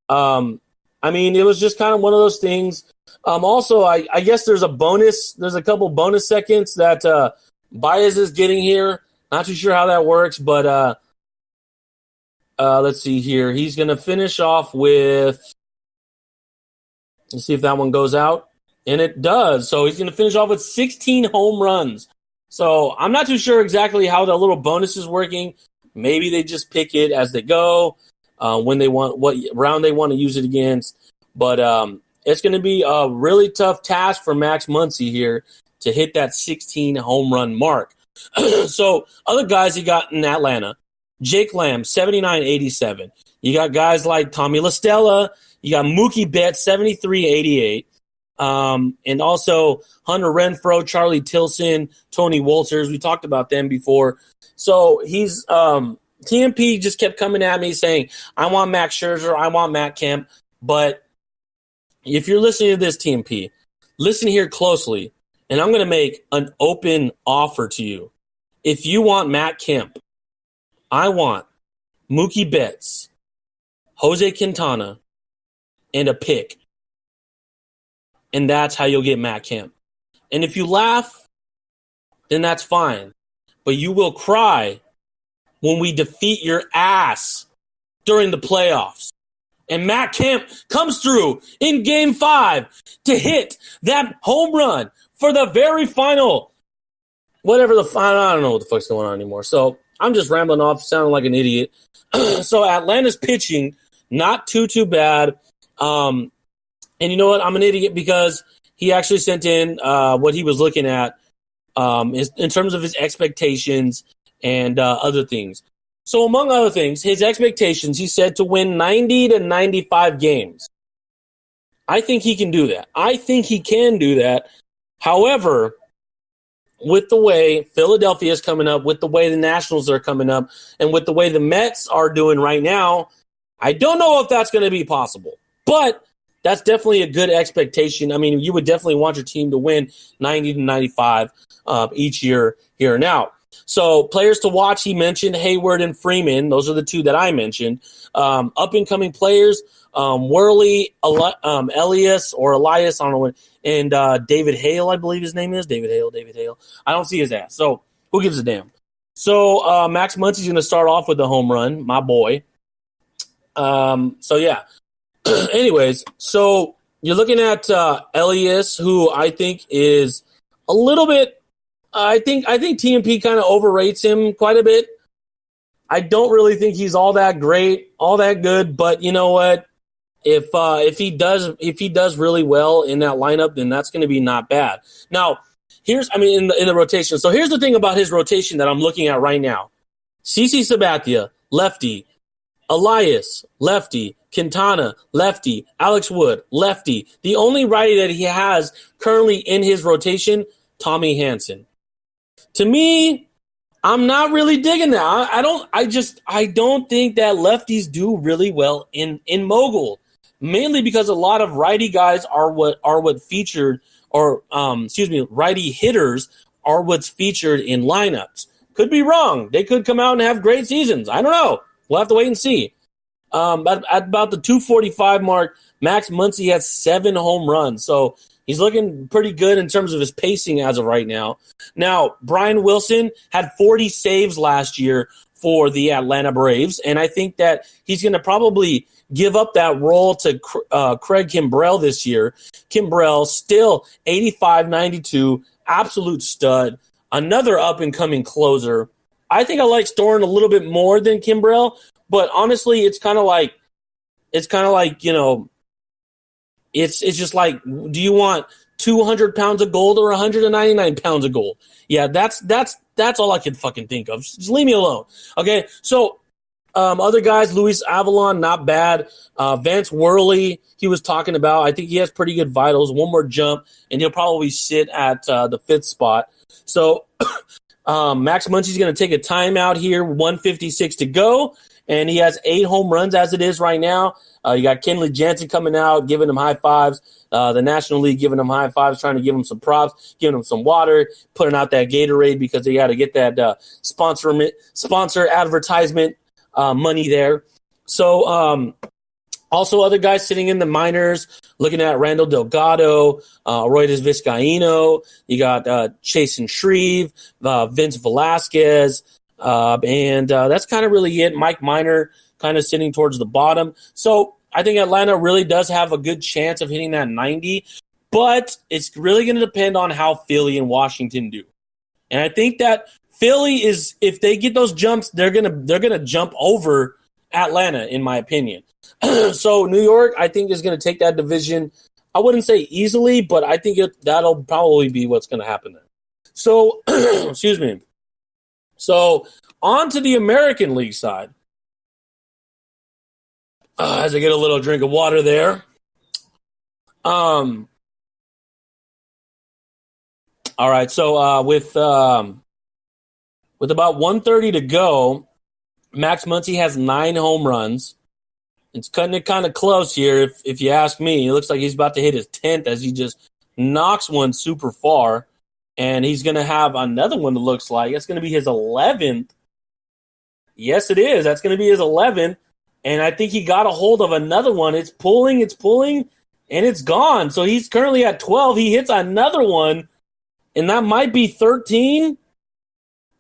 I mean, it was just kind of one of those things. Also, I guess there's a couple bonus seconds that Baez is getting here. Not too sure how that works, but let's see here. He's going to finish off with, let's see if that one goes out. And it does. So he's going to finish off with 16 home runs. So I'm not too sure exactly how the little bonus is working. Maybe they just pick it as they go, when they want, what round they want to use it against. But it's going to be a really tough task for Max Muncy here to hit that 16 home run mark. So other guys he got in Atlanta, Jake Lamb, 79-87. You got guys like Tommy La Stella. You got Mookie Betts, 73-88. And also Hunter Renfroe, Charlie Tilson, Tony Wolters. We talked about them before. So he's TMP just kept coming at me saying, I want Max Scherzer, I want Matt Kemp. But if you're listening to this, TMP, listen here closely, and I'm going to make an open offer to you. If you want Matt Kemp, I want Mookie Betts, Jose Quintana, and a pick. And that's how you'll get Matt Kemp. And if you laugh, then that's fine. But you will cry when we defeat your ass during the playoffs. And Matt Kemp comes through in Game 5 to hit that home run for the very final. Whatever the final, I don't know what the fuck's going on anymore. So I'm just rambling off, sounding like an idiot. So Atlanta's pitching, not too bad. And you know what? I'm an idiot because he actually sent in what he was looking at in terms of his expectations and other things. So among other things, his expectations, he said to win 90 to 95 games. I think he can do that. I think he can do that. However, with the way Philadelphia is coming up, with the way the Nationals are coming up, and with the way the Mets are doing right now, I don't know if that's going to be possible. But that's definitely a good expectation. I mean, you would definitely want your team to win 90 to 95 each year here and now. So players to watch, he mentioned Hayward and Freeman. Those are the two that I mentioned. Up-and-coming players, Worley, Elias, or Elias, I don't know what, and David Hale, I believe his name is. David Hale. I don't see his ass, so who gives a damn? So Max Muncy's going to start off with the home run, my boy. So, yeah. Anyways, so you're looking at Elias, who I think is a little bit I think TMP kind of overrates him quite a bit. I don't really think he's all that great, all that good, but you know what? If he does really well in that lineup, then that's going to be not bad. Now, in the rotation. So here's the thing about his rotation that I'm looking at right now. CC Sabathia, lefty. Elias, lefty. Quintana, lefty. Alex Wood, lefty. The only righty that he has currently in his rotation, Tommy Hanson. To me, I'm not really digging that. I don't think that lefties do really well in Mogul, mainly because a lot of righty guys are what featured, or righty hitters are what's featured in lineups. Could be wrong. They could come out and have great seasons. I don't know. We'll have to wait and see. At about the 245 mark, Max Muncy has 7 home runs, so he's looking pretty good in terms of his pacing as of right now. Now, Brian Wilson had 40 saves last year for the Atlanta Braves, and I think that he's going to probably give up that role to Craig Kimbrell this year. Kimbrell still 85-92, absolute stud, another up-and-coming closer. I think I like Storen a little bit more than Kimbrell, but honestly, it's kind of like, you know, It's just like, do you want 200 pounds of gold or 199 pounds of gold? Yeah, that's all I can fucking think of. Just leave me alone. Okay, so other guys, Luis Avalon, not bad. Vance Worley, he was talking about. I think he has pretty good vitals. One more jump, and he'll probably sit at the 5th spot. So Max Muncy's going to take a timeout here, 1:56 to go, and he has 8 home runs as it is right now. You got Kenley Jansen coming out, giving him high fives. The National League giving him high fives, trying to give him some props, giving him some water, putting out that Gatorade because they got to get that sponsor advertisement money there. So also other guys sitting in the minors, looking at Randall Delgado, Roydes Vizcaíno. You got Chasen Shreve, Vince Velasquez, and that's kind of really it. Mike Minor kind of sitting towards the bottom. So I think Atlanta really does have a good chance of hitting that 90, but it's really going to depend on how Philly and Washington do. And I think that Philly is, if they get those jumps, they're gonna jump over Atlanta, in my opinion. So New York, I think, is going to take that division. I wouldn't say easily, but I think that'll probably be what's going to happen there. So, excuse me. So on to the American League side. As I get a little drink of water there. All right, so with about 1:30 to go, Max Muncy has 9 home runs. It's cutting it kind of close here, if you ask me. It looks like he's about to hit his 10th as he just knocks one super far. And he's going to have another one, it looks like. It's going to be his 11th. Yes, it is. That's going to be his 11th. And I think he got a hold of another one. It's pulling, and it's gone. So he's currently at 12. He hits another one, and that might be 13.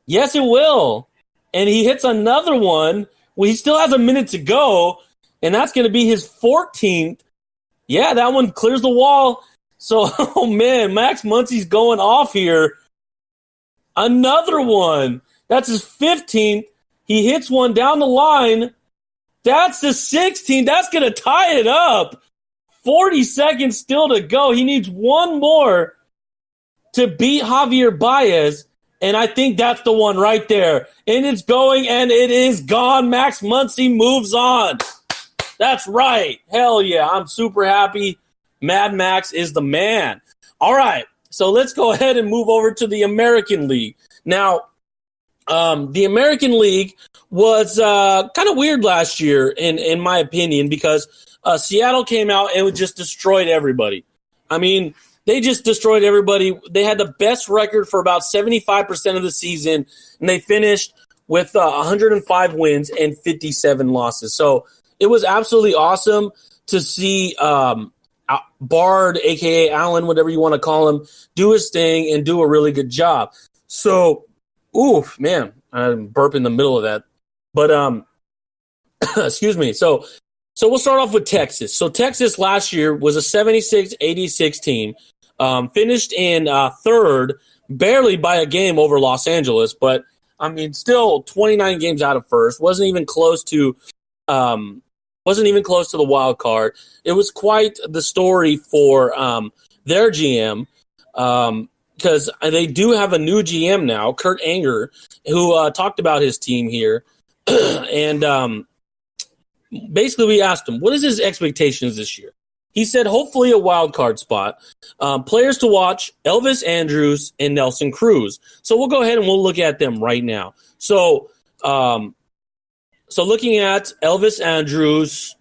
Yes, it will. And he hits another one. Well, he still has a minute to go, and that's going to be his 14th. Yeah, that one clears the wall. So, oh, man, Max Muncy's going off here. Another one. That's his 15th. He hits one down the line. That's the 16th. That's going to tie it up. 40 seconds still to go. He needs one more to beat Javier Baez. And I think that's the one right there. And it's going, and it is gone. Max Muncy moves on. That's right. Hell yeah. I'm super happy. Mad Max is the man. All right. So let's go ahead and move over to the American League. Now, the American League was kind of weird last year, in my opinion, because Seattle came out and just destroyed everybody. I mean, they just destroyed everybody. They had the best record for about 75% of the season, and they finished with 105 wins and 57 losses. So it was absolutely awesome to see Bard, a.k.a. Allen, whatever you want to call him, do his thing and do a really good job. So, oof, man, I'm burping in the middle of that. But, excuse me. So we'll start off with Texas. So Texas last year was a 76-86 team, finished in third, barely by a game over Los Angeles. But, I mean, still 29 games out of first. Wasn't even close to the wild card. It was quite the story for their GM. Because they do have a new GM now, Kurt Anger, who talked about his team here. And basically we asked him, what is his expectations this year? He said, hopefully a wild card spot. Players to watch, Elvis Andrus and Nelson Cruz. So we'll go ahead and we'll look at them right now. So looking at Elvis Andrus,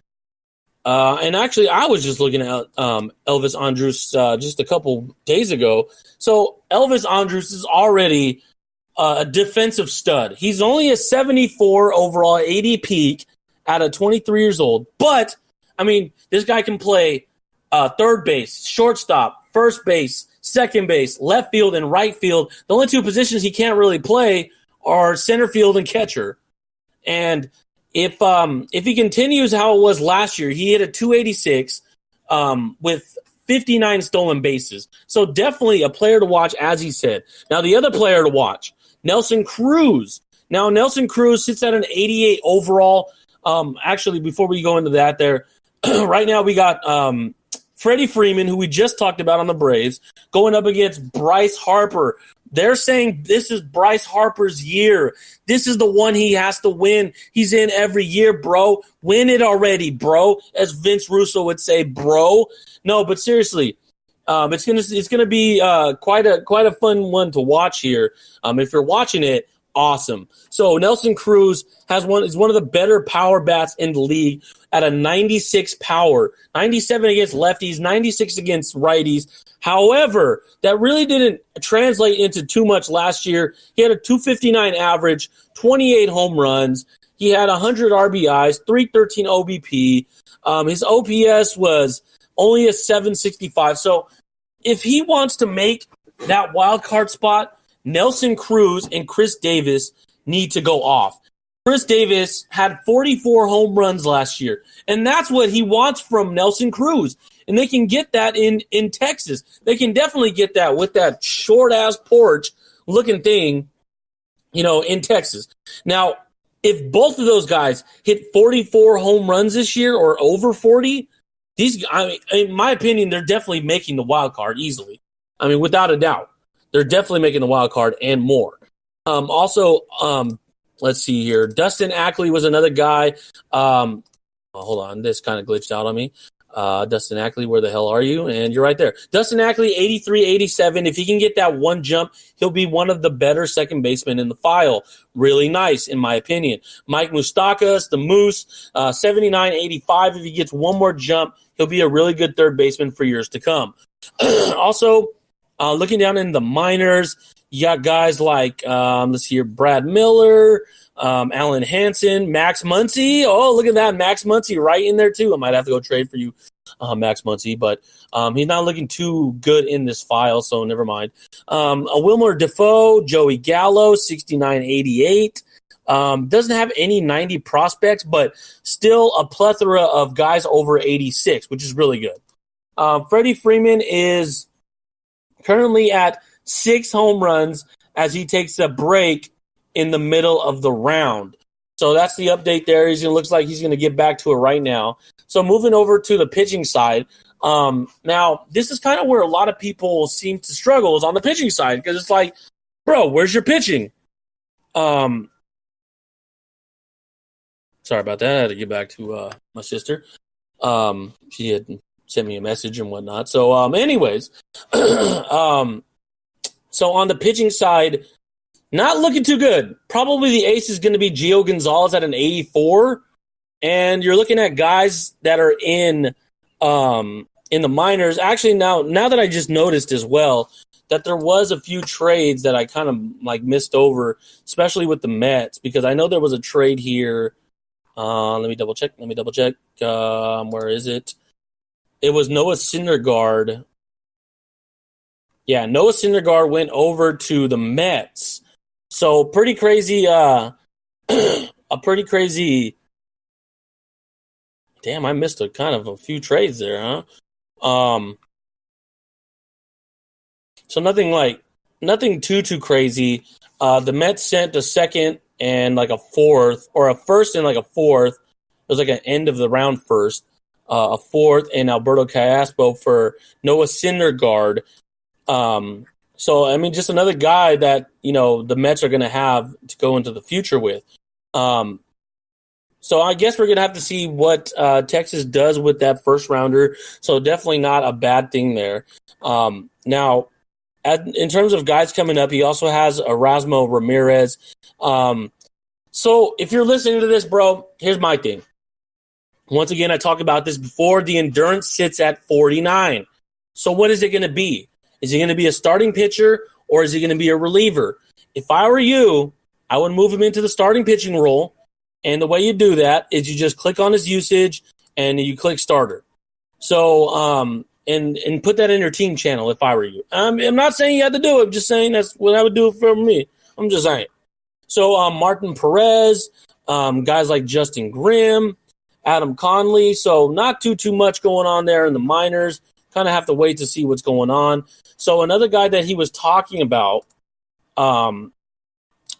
and actually I was just looking at Elvis Andrus just a couple days ago. So Elvis Andrus is already a defensive stud. He's only a 74 overall 80 peak out of 23 years old. But, I mean, this guy can play third base, shortstop, first base, second base, left field, and right field. The only two positions he can't really play are center field and catcher. And if he continues how it was last year, he hit a 286 with 59 stolen bases. So definitely a player to watch, as he said. Now, the other player to watch, Nelson Cruz. Now, Nelson Cruz sits at an 88 overall. Actually, before we go into that there, right now we got Freddie Freeman, who we just talked about on the Braves, going up against Bryce Harper. They're saying this is Bryce Harper's year. This is the one he has to win. He's in every year, bro. Win it already, bro. As Vince Russo would say, bro. No, but seriously, it's gonna be quite a fun one to watch here. If you're watching it, awesome. So Nelson Cruz is one of the better power bats in the league at a 96 power, 97 against lefties, 96 against righties. However, that really didn't translate into too much last year. He had a 259 average, 28 home runs. He had 100 RBIs, 313 OBP. His OPS was only a 765. So if he wants to make that wild card spot, Nelson Cruz and Chris Davis need to go off. Chris Davis had 44 home runs last year, and that's what he wants from Nelson Cruz. And they can get that in Texas. They can definitely get that with that short-ass porch-looking thing, in Texas. Now, if both of those guys hit 44 home runs this year or over 40, in my opinion, they're definitely making the wild card easily. I mean, without a doubt. They're definitely making the wild card and more. Also, let's see here. Dustin Ackley was another guy. Hold on. This kind of glitched out on me. Dustin Ackley, where the hell are you? And you're right there. Dustin Ackley, 83, 87. If he can get that one jump, he'll be one of the better second basemen in the file. Really nice, in my opinion. Mike Moustakas, the Moose, 79, 85. If he gets one more jump, he'll be a really good third baseman for years to come. Also, looking down in the minors, you got guys like, let's see here, Brad Miller, Alan Hansen, Max Muncy. Oh, look at that. Max Muncy right in there, too. I might have to go trade for you, Max Muncy, but he's not looking too good in this file, so never mind. A Wilmer Defoe, Joey Gallo, 69-88. Doesn't have any 90 prospects, but still a plethora of guys over 86, which is really good. Freddie Freeman is currently at 6 home runs as he takes a break in the middle of the round. So that's the update there. It looks like he's going to get back to it right now. So moving over to the pitching side. Now, this is kind of where a lot of people seem to struggle is on the pitching side because it's like, bro, where's your pitching? Sorry about that. I had to get back to my sister. She had sent me a message and whatnot. So anyways, so on the pitching side, not looking too good. Probably the ace is going to be Gio Gonzalez at an 84. And you're looking at guys that are in the minors. Actually, now that I just noticed as well that there was a few trades that I kind of like missed over, especially with the Mets, because I know there was a trade here. Let me double check. Where is it? It was Noah Syndergaard. Yeah, Noah Syndergaard went over to the Mets. So pretty crazy, a pretty crazy. Damn, I missed a few trades there, huh? So nothing too crazy. The Mets sent a second and like a fourth, or a first and like a fourth. It was like an end of the round first. A fourth and Alberto Casaspo for Noah Syndergaard. So, I mean, just another guy that, the Mets are going to have to go into the future with. So I guess we're going to have to see what Texas does with that first rounder. So definitely not a bad thing there. Now, in terms of guys coming up, he also has Erasmo Ramirez. So if you're listening to this, bro, here's my thing. Once again, I talked about this before. The endurance sits at 49. So what is it going to be? Is he going to be a starting pitcher or is he going to be a reliever? If I were you, I would move him into the starting pitching role. And the way you do that is you just click on his usage and you click starter. So, and put that in your team channel if I were you. I'm not saying you have to do it. I'm just saying that's what I would do for me. I'm just saying. So, Martin Perez, guys like Justin Grimm, Adam Conley. So not too much going on there in the minors. Kind of have to wait to see what's going on. So another guy that he was talking about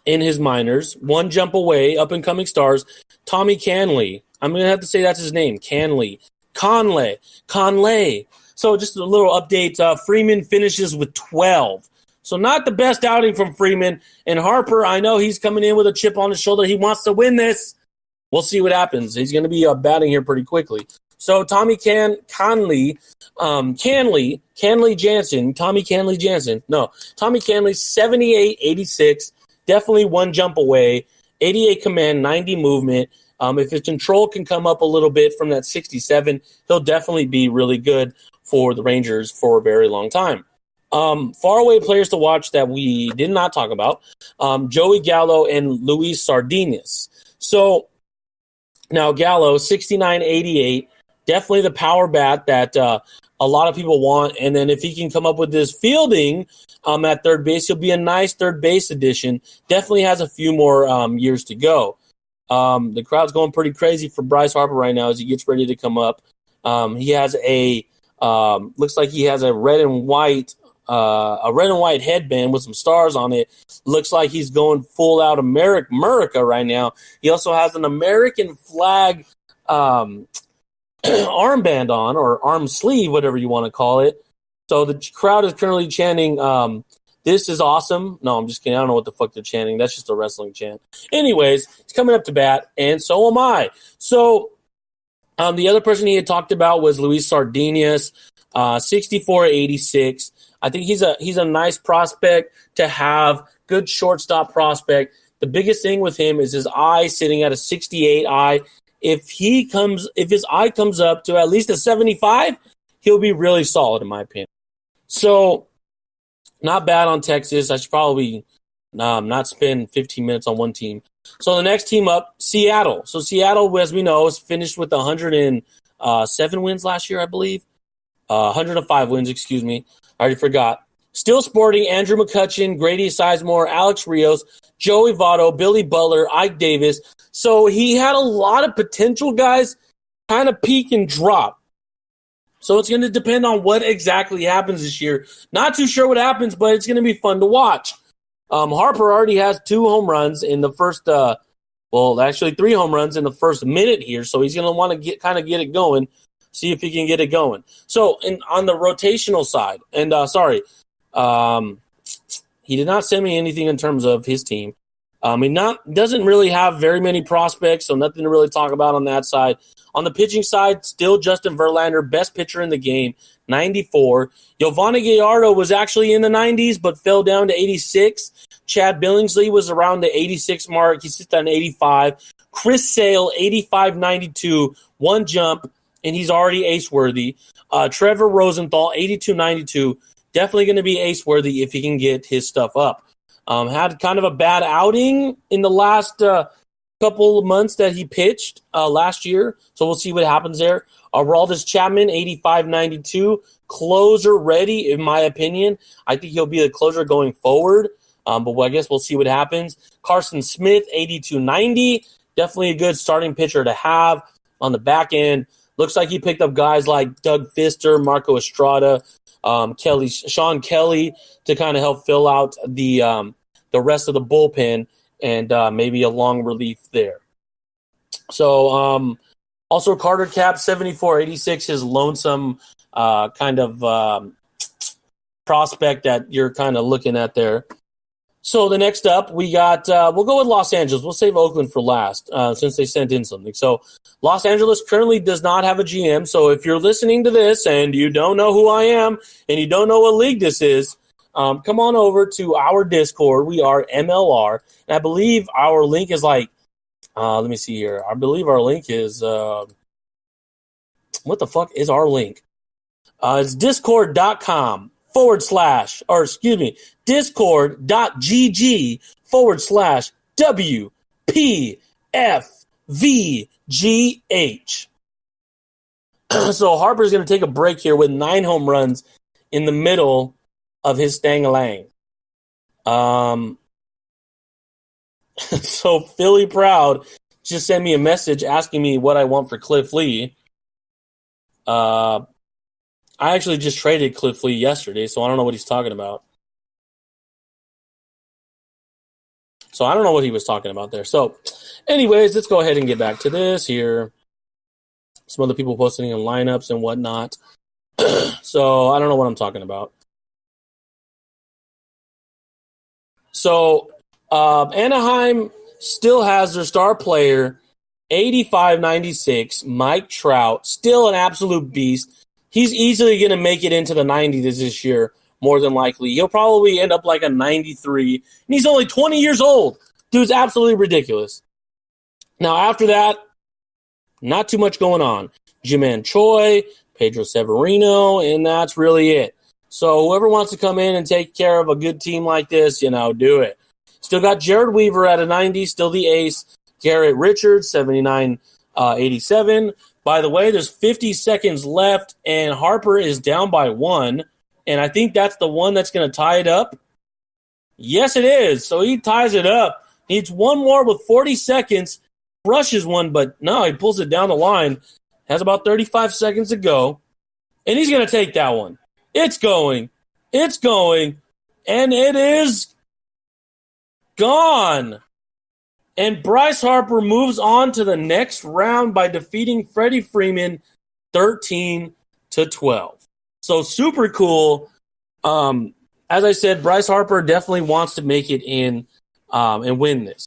in his minors, one jump away, up-and-coming stars, Tommy Canley. I'm going to have to say that's his name, Conley. So just a little update. Freeman finishes with 12. So not the best outing from Freeman. And Harper, I know he's coming in with a chip on his shoulder. He wants to win this. We'll see what happens. He's going to be batting here pretty quickly. So Tommy Canley Jansen, 78, 86, definitely one jump away, 88 command, 90 movement. If his control can come up a little bit from that 67, he'll definitely be really good for the Rangers for a very long time. Far away players to watch that we did not talk about, Joey Gallo and Luis Sardinas. So now Gallo, 69, 88, definitely the power bat that a lot of people want. And then if he can come up with this fielding at third base, he'll be a nice third base addition. Definitely has a few more years to go. The crowd's going pretty crazy for Bryce Harper right now as he gets ready to come up. He has looks like he has a red and white headband with some stars on it. Looks like he's going full out America right now. He also has an American flag armband on, or arm sleeve, whatever you want to call it. So the crowd is currently chanting, "This is awesome." No, I'm just kidding. I don't know what the fuck they're chanting. That's just a wrestling chant. Anyways, he's coming up to bat, and so am I. So The other person he had talked about was Luis Sardinius, 64-86. I think he's a nice prospect to have, good shortstop prospect. The biggest thing with him is his eye sitting at a 68 eye. If his eye comes up to at least a 75, he'll be really solid in my opinion. So, not bad on Texas. I should probably not spend 15 minutes on one team. So the next team up, Seattle. So Seattle, as we know, is finished with 107 wins last year, I believe. 105 wins, excuse me. I already forgot. Still sporting Andrew McCutchen, Grady Sizemore, Alex Rios, Joey Votto, Billy Butler, Ike Davis. So he had a lot of potential guys kind of peak and drop. So it's going to depend on what exactly happens this year. Not too sure what happens, but it's going to be fun to watch. Harper already has 2 home runs in the first, 3 home runs in the first minute here. So he's going to want to get it going, see if he can get it going. So on the rotational side, and he did not send me anything in terms of his team. He doesn't really have very many prospects, so nothing to really talk about on that side. On the pitching side, still Justin Verlander, best pitcher in the game, 94. Giovanni Gallardo was actually in the 90s, but fell down to 86. Chad Billingsley was around the 86 mark. He sits on 85. Chris Sale, 85-92, one jump, and he's already ace-worthy. Trevor Rosenthal, 82-92, definitely going to be ace-worthy if he can get his stuff up. Had kind of a bad outing in the last couple of months that he pitched last year, so we'll see what happens there. Aroldis Chapman, 85-92, closer ready, in my opinion. I think he'll be the closer going forward, but I guess we'll see what happens. Carson Smith, 82-90, definitely a good starting pitcher to have on the back end. Looks like he picked up guys like Doug Fister, Marco Estrada, Sean Kelly to kind of help fill out the rest of the bullpen and maybe a long relief there. So also Carter Cap, 74-86, his lonesome kind of prospect that you're kind of looking at there. So the next up, we got we'll go with Los Angeles. We'll save Oakland for last since they sent in something. So Los Angeles currently does not have a GM. So if you're listening to this and you don't know who I am and you don't know what league this is, come on over to our Discord. We are MLR. And I believe our link is like, let me see here. I believe our link is, what the fuck is our link? It's discord.com discord.gg/WPFVGH. So Harper's going to take a break here with 9 home runs in the middle of his Stangalang. So Philly Proud just sent me a message asking me what I want for Cliff Lee. I actually just traded Cliff Lee yesterday, so I don't know what he's talking about. So I don't know what he was talking about there. So anyways, let's go ahead and get back to this here. Some other people posting in lineups and whatnot. So I don't know what I'm talking about. So Anaheim still has their star player, 85-96, Mike Trout, still an absolute beast. He's easily going to make it into the 90s this year, more than likely. He'll probably end up like a 93, and he's only 20 years old. Dude's absolutely ridiculous. Now, after that, not too much going on. Ji-Man Choi, Pedro Severino, and that's really it. So whoever wants to come in and take care of a good team like this, do it. Still got Jared Weaver at a 90, still the ace. Garrett Richards, 79-87. By the way, there's 50 seconds left, and Harper is down by 1. And I think that's the one that's going to tie it up. Yes, it is. So he ties it up. Needs one more with 40 seconds. Brushes one, but no, he pulls it down the line. Has about 35 seconds to go. And he's going to take that one. It's going. It's going. And it is gone. And Bryce Harper moves on to the next round by defeating Freddie Freeman 13-12. So super cool. As I said, Bryce Harper definitely wants to make it in and win this.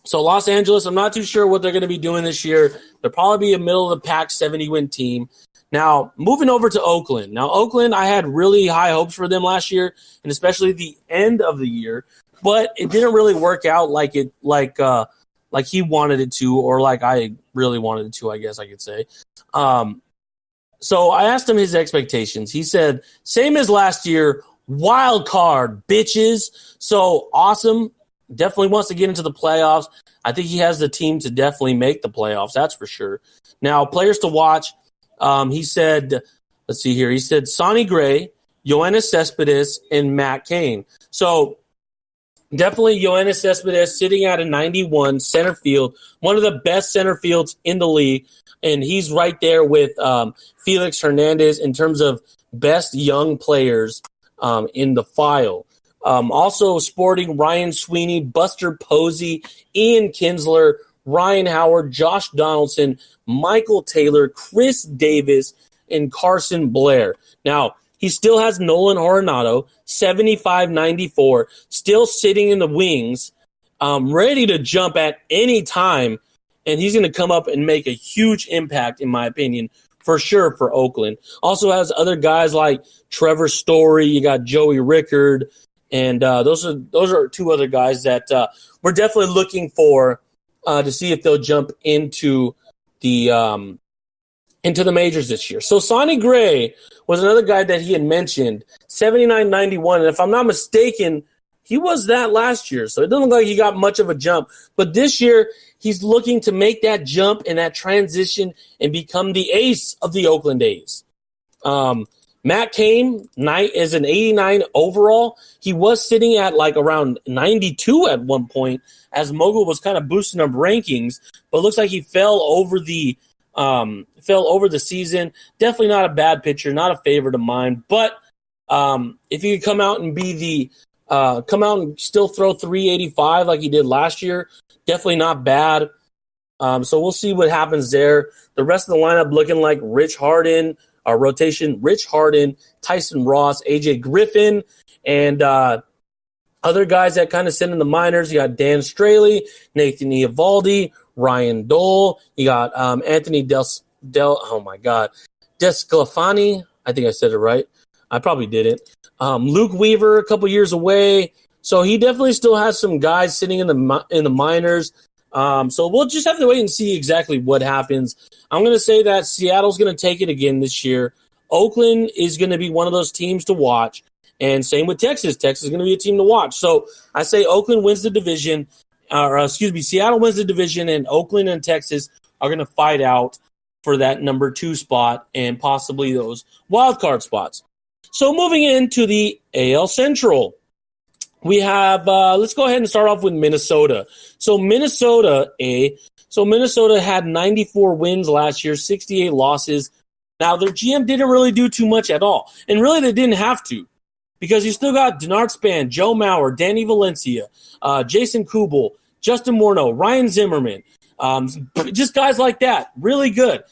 So Los Angeles, I'm not too sure what they're going to be doing this year. They'll probably be a middle-of-the-pack 70-win team. Now, moving over to Oakland. Now, Oakland, I had really high hopes for them last year, and especially the end of the year, but it didn't really work out like he wanted it to, or like I really wanted it to, I guess I could say. So I asked him his expectations. He said, same as last year, wild card, bitches. So awesome. Definitely wants to get into the playoffs. I think he has the team to definitely make the playoffs. That's for sure. Now, players to watch. He said, let's see here. He said Sonny Gray, Yoenis Cespedes, and Matt Cain. So definitely Yoenis Cespedes sitting at a 91 center field, one of the best center fields in the league. And he's right there with Felix Hernandez in terms of best young players in the file. Also sporting Ryan Sweeney, Buster Posey, Ian Kinsler, Ryan Howard, Josh Donaldson, Michael Taylor, Chris Davis, and Carson Blair. Now, he still has Nolan Arenado, 75-94, still sitting in the wings, ready to jump at any time, and he's going to come up and make a huge impact, in my opinion, for sure for Oakland. Also has other guys like Trevor Story, you got Joey Rickard, and those are two other guys that we're definitely looking for to see if they'll jump into the majors this year. So Sonny Gray was another guy that he had mentioned, 79-91, and if I'm not mistaken, he was that last year. So it doesn't look like he got much of a jump. But this year, he's looking to make that jump and that transition and become the ace of the Oakland A's. Matt Cain is an 89 overall. He was sitting at like around 92 at one point as Mogul was kind of boosting up rankings, but it looks like he fell over the season. Definitely not a bad pitcher, not a favorite of mine. But if he could come out and come out and still throw 385 like he did last year, definitely not bad. So we'll see what happens there. The rest of the lineup looking like Rich Harden, our rotation, Rich Harden, Tyson Ross, AJ Griffin, and other guys that kind of sit in the minors. You got Dan Straley, Nathan Eovaldi, Ryan Dole. You got Anthony Desclafani. I think I said it right. I probably didn't. Luke Weaver, a couple years away. So he definitely still has some guys sitting in the minors. So we'll just have to wait and see exactly what happens. I'm going to say that Seattle's going to take it again this year. Oakland is going to be one of those teams to watch. And same with Texas. Texas is going to be a team to watch. So I say Oakland wins the division. Seattle wins the division, and Oakland and Texas are going to fight out for that number 2 spot and possibly those wild card spots. So moving into the AL Central, we have, let's go ahead and start off with Minnesota. So Minnesota had 94 wins last year, 68 losses. Now, their GM didn't really do too much at all. And really, they didn't have to, because you still got Denard Span, Joe Mauer, Danny Valencia, Jason Kubel, Justin Morneau, Ryan Zimmerman, just guys like that. Really good.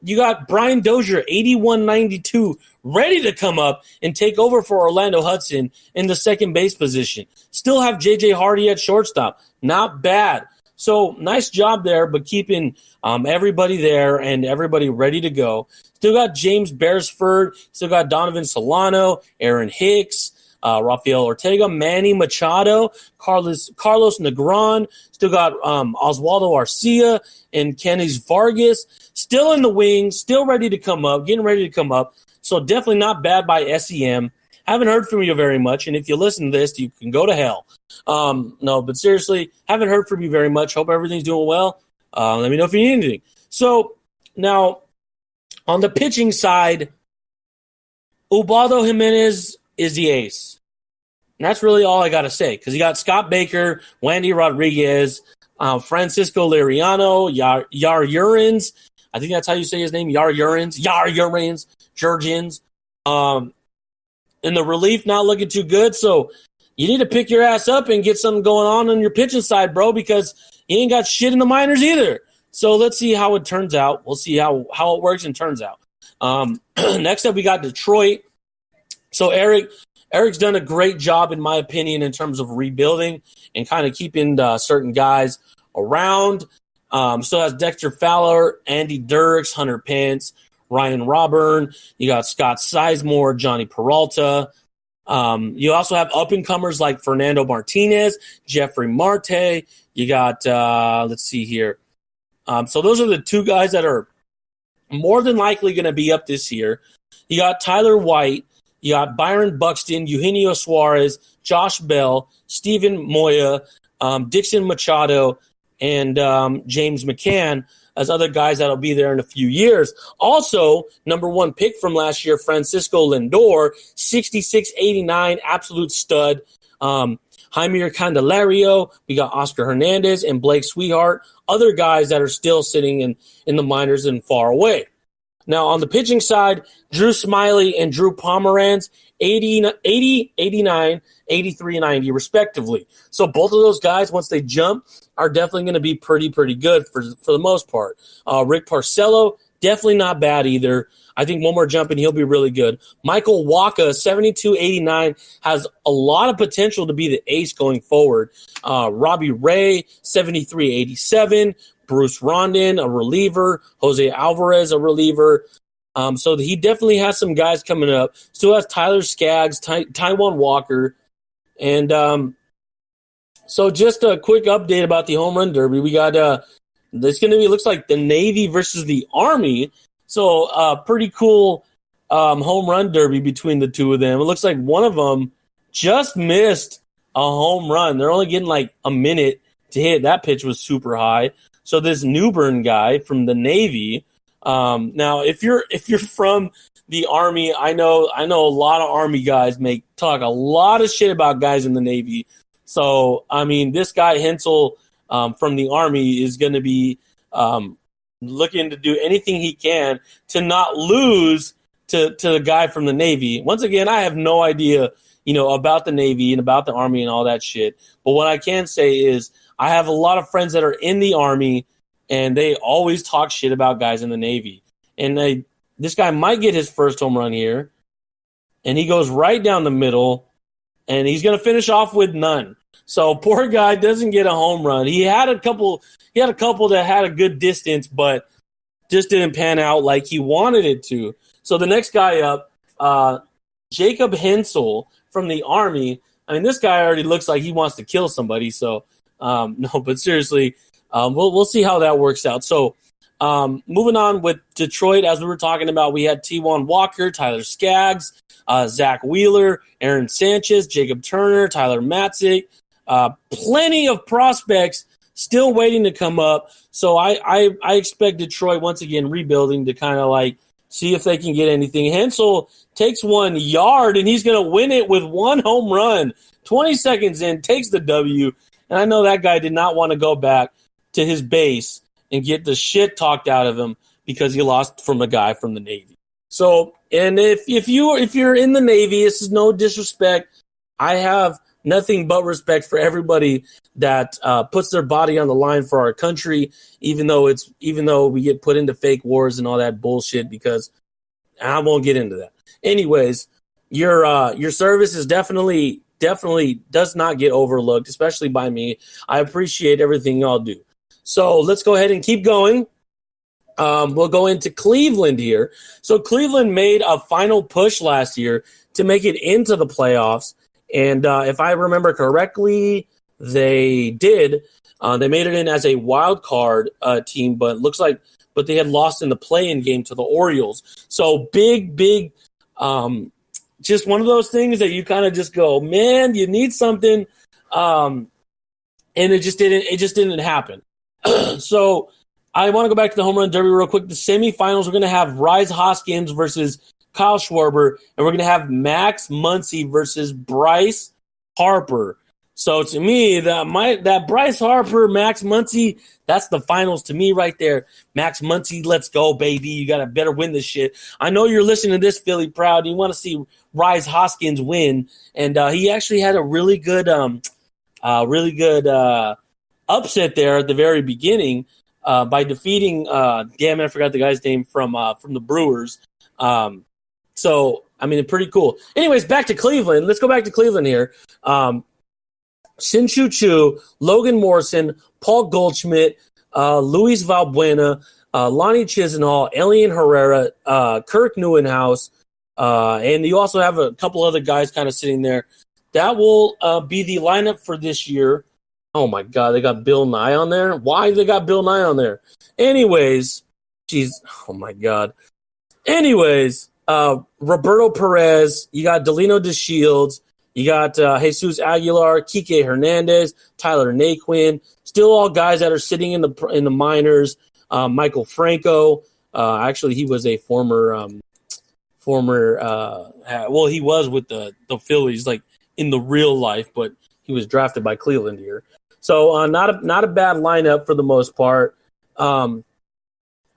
You got Brian Dozier, 81-92, ready to come up and take over for Orlando Hudson in the second base position. Still have J.J. Hardy at shortstop. Not bad. So nice job there, but keeping everybody there and everybody ready to go. Still got James Beresford. Still got Donovan Solano, Aaron Hicks, Rafael Ortega, Manny Machado, Carlos Negron. Still got Oswaldo Arcia and Kennys Vargas. Still in the wings, still ready to come up, getting ready to come up. So definitely not bad by SEM. Haven't heard from you very much, and if you listen to this, you can go to hell. No, but seriously, haven't heard from you very much. Hope everything's doing well. Let me know if you need anything. So now, on the pitching side, Ubaldo Jimenez is the ace. And that's really all I got to say, because you got Scott Baker, Wandy Rodriguez, Francisco Liriano, Yar Urins. I think that's how you say his name, Yar Urins, Jurgens. And the relief not looking too good, so you need to pick your ass up and get something going on your pitching side, bro, because you ain't got shit in the minors either. So let's see how it turns out. We'll see how it works and turns out. Next up, we got Detroit. So Eric Eric's done a great job, in my opinion, in terms of rebuilding and kind of keeping certain guys around. Still has Dexter Fowler, Andy Dirks, Hunter Pence, Ryan Roburn. You got Scott Sizemore, Johnny Peralta. You also have up-and-comers like Fernando Martinez, Jeffrey Marte. You got, let's see here. So those are the two guys that are more than likely going to be up this year. You got Tyler White. You got Byron Buxton, Eugenio Suarez, Josh Bell, Steven Moya, Dixon Machado, and James McCann as other guys that'll be there in a few years. Also, number one pick from last year, Francisco Lindor, 66-89, absolute stud. Jaime Candelario, we got Oscar Hernandez and Blake Sweetheart, other guys that are still sitting in the minors and far away. Now, on the pitching side, Drew Smiley and Drew Pomeranz, 80, 89, 83, and 90, respectively. So both of those guys, once they jump, are definitely going to be pretty good for the most part. Rick Porcello, definitely not bad either. I think one more jump and he'll be really good. Michael Wacha, 72-89, has a lot of potential to be the ace going forward. Robbie Ray, 73-87. Bruce Rondon, a reliever. Jose Alvarez, a reliever. So he definitely has some guys coming up. Still has Tyler Skaggs, Taijuan Walker. And so just a quick update about the home run derby. We got it's going to be, looks like the Navy versus the Army. So pretty cool home run derby between the two of them. It looks like one of them just missed a home run. They're only getting like a minute to hit. That pitch was super high. So this Newbern guy from the Navy. Now, if you're from the Army, I know a lot of Army guys talk a lot of shit about guys in the Navy. So I mean, this guy Hensel from the Army is going to be looking to do anything he can to not lose to the guy from the Navy. Once again, I have no idea, about the Navy and about the Army and all that shit. But what I can say is I have a lot of friends that are in the Army, and they always talk shit about guys in the Navy. And this guy might get his first home run here, and he goes right down the middle, and he's going to finish off with none. So poor guy doesn't get a home run. He had a couple that had a good distance, but just didn't pan out like he wanted it to. So the next guy up, Jacob Hensel from the Army. I mean, this guy already looks like he wants to kill somebody. So no, but seriously, we'll see how that works out. So moving on with Detroit, as we were talking about, we had Taijuan Walker, Tyler Skaggs, Zach Wheeler, Aaron Sanchez, Jacob Turner, Tyler Matzik. Plenty of prospects still waiting to come up. So I expect Detroit, once again, rebuilding to kind of like see if they can get anything. Hensel takes 1 yard, and he's going to win it with one home run. 20 seconds in, takes the W. And I know that guy did not want to go back to his base and get the shit talked out of him because he lost from a guy from the Navy. So, and if you're in the Navy, this is no disrespect. I have nothing but respect for everybody that puts their body on the line for our country, even though we get put into fake wars and all that bullshit, because I won't get into that. Anyways, your service is definitely does not get overlooked, especially by me. I appreciate everything y'all do. So let's go ahead and keep going. We'll go into Cleveland here. So Cleveland made a final push last year to make it into the playoffs. And if I remember correctly, they did. They made it in as a wild card team, but they had lost in the play-in game to the Orioles. So big, just one of those things that you kind of just go, man, you need something, and it just didn't happen. So I want to go back to the home run derby real quick. The semifinals, we're going to have Rhys Hoskins versus Kyle Schwarber, and we're going to have Max Muncy versus Bryce Harper. So to me, that Bryce Harper, Max Muncy, that's the finals to me right there. Max Muncy, let's go, baby. You got to better win this shit. I know you're listening to this, Philly Proud. You want to see Rhys Hoskins win, and he actually had a really good upset there at the very beginning by defeating. Damn it, I forgot the guy's name from the Brewers. So, I mean, pretty cool. Anyways, back to Cleveland. Let's go back to Cleveland here. Shin Chu Chu, Logan Morrison, Paul Goldschmidt, Luis Valbuena, Lonnie Chisenhall, Elian Herrera, Kirk Neuenhaus, and you also have a couple other guys kind of sitting there. That will be the lineup for this year. Oh, my God, they got Bill Nye on there? Why they got Bill Nye on there? Anyways, oh, my God. Anyways, Roberto Perez, you got Delino DeShields, you got Jesus Aguilar, Kike Hernandez, Tyler Naquin, still all guys that are sitting in the minors. Michael Franco, actually he was a former he was with the Phillies, like in the real life, but he was drafted by Cleveland here. So not a bad lineup for the most part.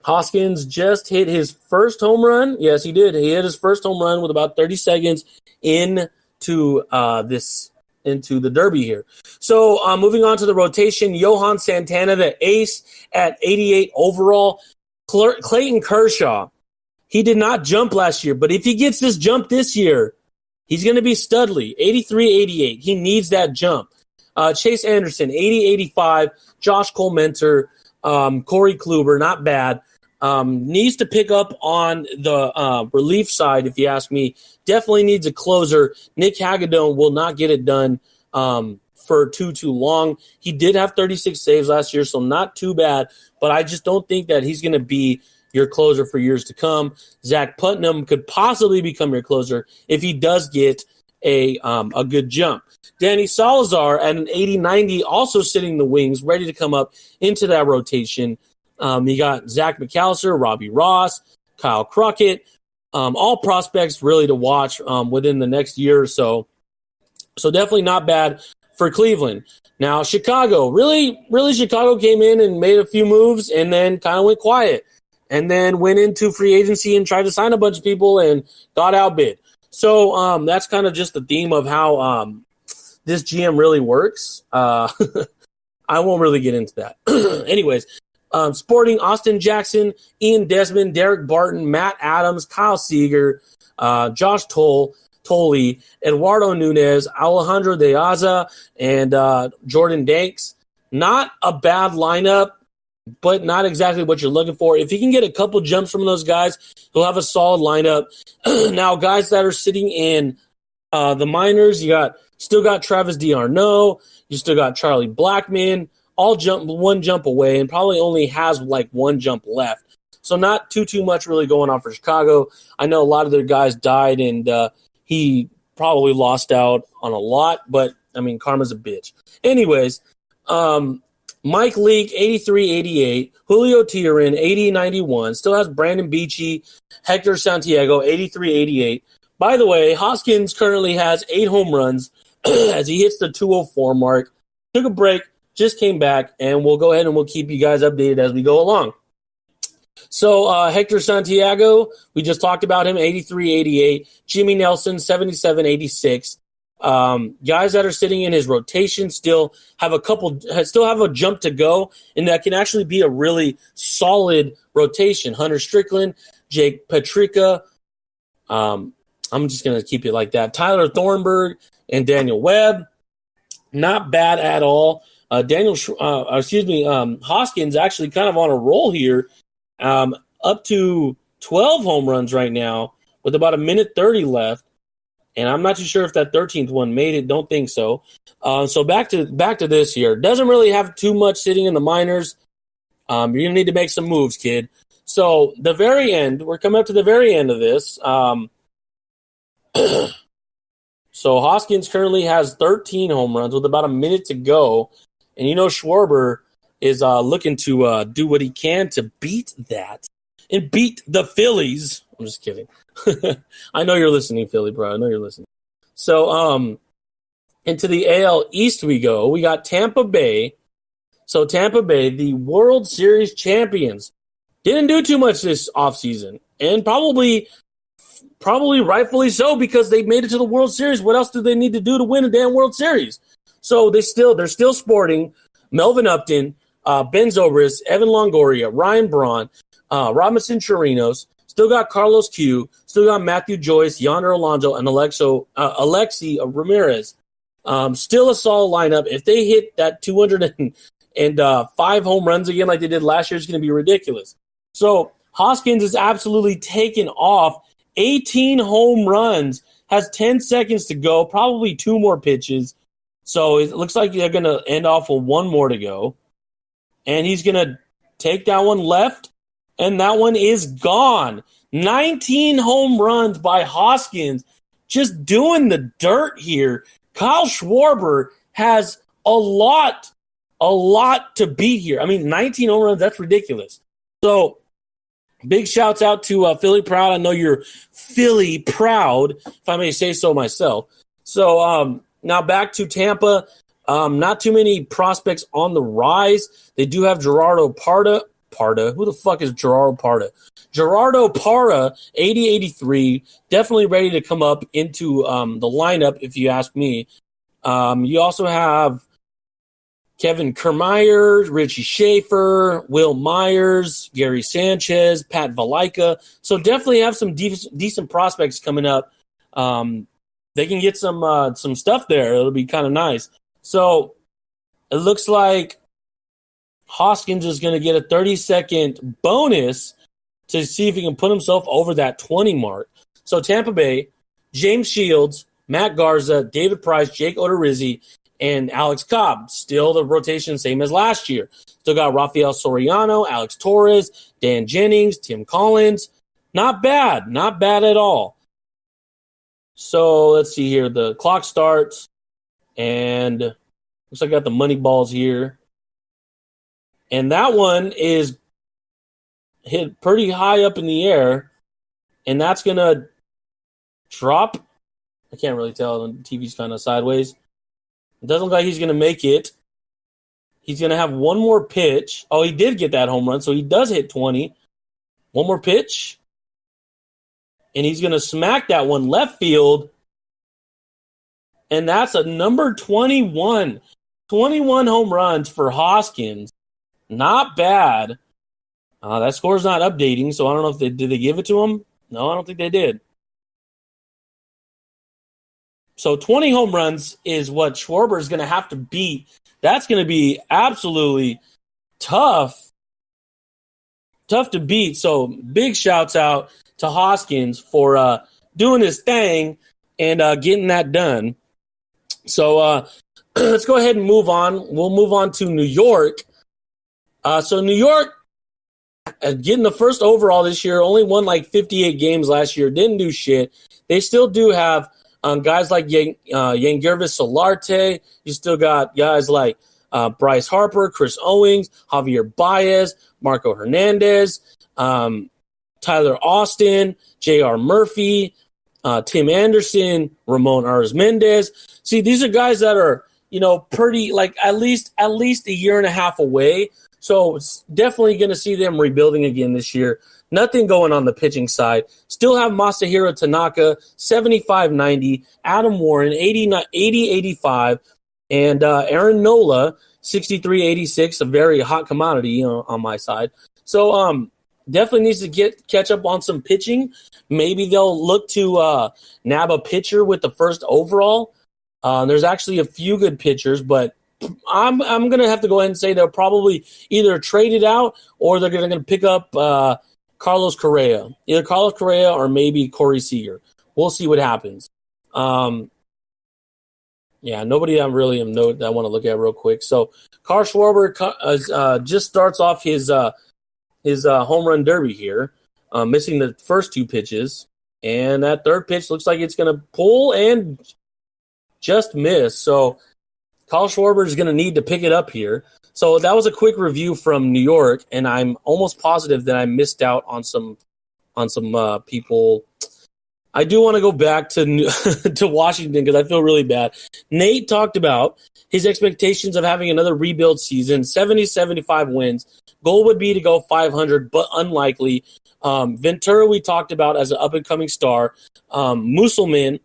Hoskins just hit his first home run. Yes, he did. He hit his first home run with about 30 seconds into the Derby here. So moving on to the rotation, Johan Santana, the ace at 88 overall. Clayton Kershaw, he did not jump last year, but if he gets this jump this year, he's going to be studly. 83-88. He needs that jump. Chase Anderson, 80-85. Josh Colmenter, Corey Kluber, not bad. Needs to pick up on the relief side, if you ask me. Definitely needs a closer. Nick Hagedorn will not get it done for too long. He did have 36 saves last year, so not too bad, but I just don't think that he's going to be your closer for years to come. Zach Putnam could possibly become your closer if he does get a good jump. Danny Salazar at an 80-90, also sitting in the wings, ready to come up into that rotation. You got Zach McAllister, Robbie Ross, Kyle Crockett, all prospects really to watch within the next year or so. So definitely not bad for Cleveland. Now, Chicago, really Chicago came in and made a few moves and then kind of went quiet and then went into free agency and tried to sign a bunch of people and got outbid. So that's kind of just the theme of how this GM really works. I won't really get into that. Anyways, Sporting, Austin Jackson, Ian Desmond, Derek Barton, Matt Adams, Kyle Seager, Josh Tolle, Eduardo Nunez, Alejandro De Aza, and Jordan Danks. Not a bad lineup, but not exactly what you're looking for. If he can get a couple jumps from those guys, he'll have a solid lineup. Now, guys that are sitting in the minors, still got Travis d'Arnaud, you still got Charlie Blackmon, all one jump away, and probably only has like one jump left. So not too much really going on for Chicago. I know a lot of their guys died, and he probably lost out on a lot, but, I mean, karma's a bitch. Anyways, Mike Leake, 83-88. Julio Teheran, 80-91. Still has Brandon Beachy, Hector Santiago, 83-88. By the way, Hoskins currently has 8 home runs as he hits the 204 mark. Took a break, just came back, and we'll go ahead and we'll keep you guys updated as we go along. So Hector Santiago, we just talked about him, 83-88. Jimmy Nelson, 77-86. Guys that are sitting in his rotation still have a jump to go, and that can actually be a really solid rotation. Hunter Strickland, Jake Petricka. I'm just going to keep it like that. Tyler Thornburg and Daniel Webb. Not bad at all. Hoskins actually kind of on a roll here, up to 12 home runs right now with about 1:30 left. And I'm not too sure if that 13th one made it. Don't think so. So back to this here. Doesn't really have too much sitting in the minors. You're going to need to make some moves, kid. So the very end, we're coming up to the very end of this. So Hoskins currently has 13 home runs with about a minute to go. And you know Schwarber is looking to do what he can to beat that and beat the Phillies. I'm just kidding. I know you're listening, Philly, bro. I know you're listening. So into the AL East we go. We got Tampa Bay. So Tampa Bay, the World Series champions, didn't do too much this offseason. And probably rightfully so, because they made it to the World Series. What else do they need to do to win a damn World Series? So they're still sporting Melvin Upton, Ben Zobrist, Evan Longoria, Ryan Braun, Robinson Chirinos, Still got Carlos Q. Still got Matthew Joyce, Yonder Alonso, and Alexi Ramirez. Still a solid lineup. If they hit that 205 home runs again like they did last year, it's going to be ridiculous. So Hoskins is absolutely taken off. 18 home runs, has 10 seconds to go, probably 2 more pitches. So it looks like they're going to end off with 1 more to go. And he's going to take that one left, and that one is gone. 19 home runs by Hoskins, just doing the dirt here. Kyle Schwarber has a lot to beat here. I mean, 19 home runs, that's ridiculous. So big shouts out to Philly Proud. I know you're Philly proud, if I may say so myself. So now back to Tampa. Not too many prospects on the rise. They do have Gerardo Parra. Who the fuck is Gerardo Parra? Gerardo Parra, 80-83, definitely ready to come up into the lineup, if you ask me. You also have Kevin Kiermaier, Richie Schaefer, Will Myers, Gary Sanchez, Pat Valaika. So definitely have some decent prospects coming up. They can get some stuff there. It'll be kind of nice. So it looks like Hoskins is going to get a 30-second bonus to see if he can put himself over that 20 mark. So Tampa Bay, James Shields, Matt Garza, David Price, Jake Odorizzi, and Alex Cobb. Still the rotation same as last year. Still got Rafael Soriano, Alex Torres, Dan Jennings, Tim Collins. Not bad. Not bad at all. So let's see here. The clock starts, and looks like I got the money balls here. And that one is hit pretty high up in the air, and that's going to drop. I can't really tell. The TV's kind of sideways. It doesn't look like he's going to make it. He's going to have one more pitch. Oh, he did get that home run, so he does hit 20. One more pitch. And he's going to smack that one left field. And that's a number 21. 21 home runs for Hoskins. Not bad. That score's not updating, so I don't know if did they give it to him? No, I don't think they did. So 20 home runs is what Schwarber is going to have to beat. That's going to be absolutely tough. Tough to beat. So big shouts out to Hoskins for doing his thing and getting that done. So let's go ahead and move on. We'll move on to New York. So New York, getting the first overall this year, only won like 58 games last year, didn't do shit. They still do have guys like Yangervis Solarte. You still got guys like Bryce Harper, Chris Owings, Javier Baez, Marco Hernandez, Tyler Austin, J.R. Murphy, Tim Anderson, Ramon Arizmendez. See, these are guys that are, pretty like at least a year and a half away. So it's definitely going to see them rebuilding again this year. Nothing going on the pitching side. Still have Masahiro Tanaka, 75-90, Adam Warren, 80-85, and Aaron Nola, 63-86, a very hot commodity on my side. So definitely needs to catch up on some pitching. Maybe they'll look to nab a pitcher with the first overall. There's actually a few good pitchers, but I'm going to have to go ahead and say they'll probably either trade it out or they're going to pick up Carlos Correa. Either Carlos Correa or maybe Corey Seager. We'll see what happens. Nobody I really am that I want to look at real quick. So Carl Schwarber just starts off his home run derby here, missing the first 2 pitches. And that third pitch looks like it's going to pull and just miss. So Kyle Schwarber is going to need to pick it up here. So that was a quick review from New York, and I'm almost positive that I missed out on some people. I do want to go back to to Washington because I feel really bad. Nate talked about his expectations of having another rebuild season, 70-75 wins. Goal would be to go 500, but unlikely. Ventura we talked about as an up-and-coming star. Musselman,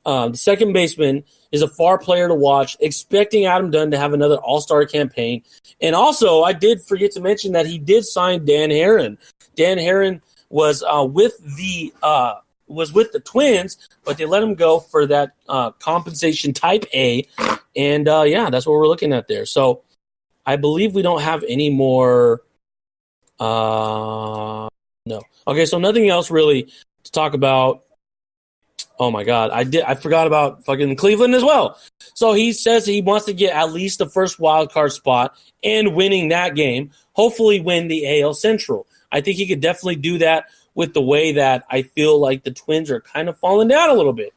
the second baseman, is a far player to watch, expecting Adam Dunn to have another all-star campaign. And also, I did forget to mention that he did sign Dan Herron. Dan Herron was with the Twins, but they let him go for that compensation type A, and that's what we're looking at there. So I believe we don't have any more. No. Okay, so nothing else really to talk about. Oh my God, I forgot about fucking Cleveland as well. So he says he wants to get at least the first wild card spot and winning that game. Hopefully win the AL Central. I think he could definitely do that with the way that I feel like the Twins are kind of falling down a little bit.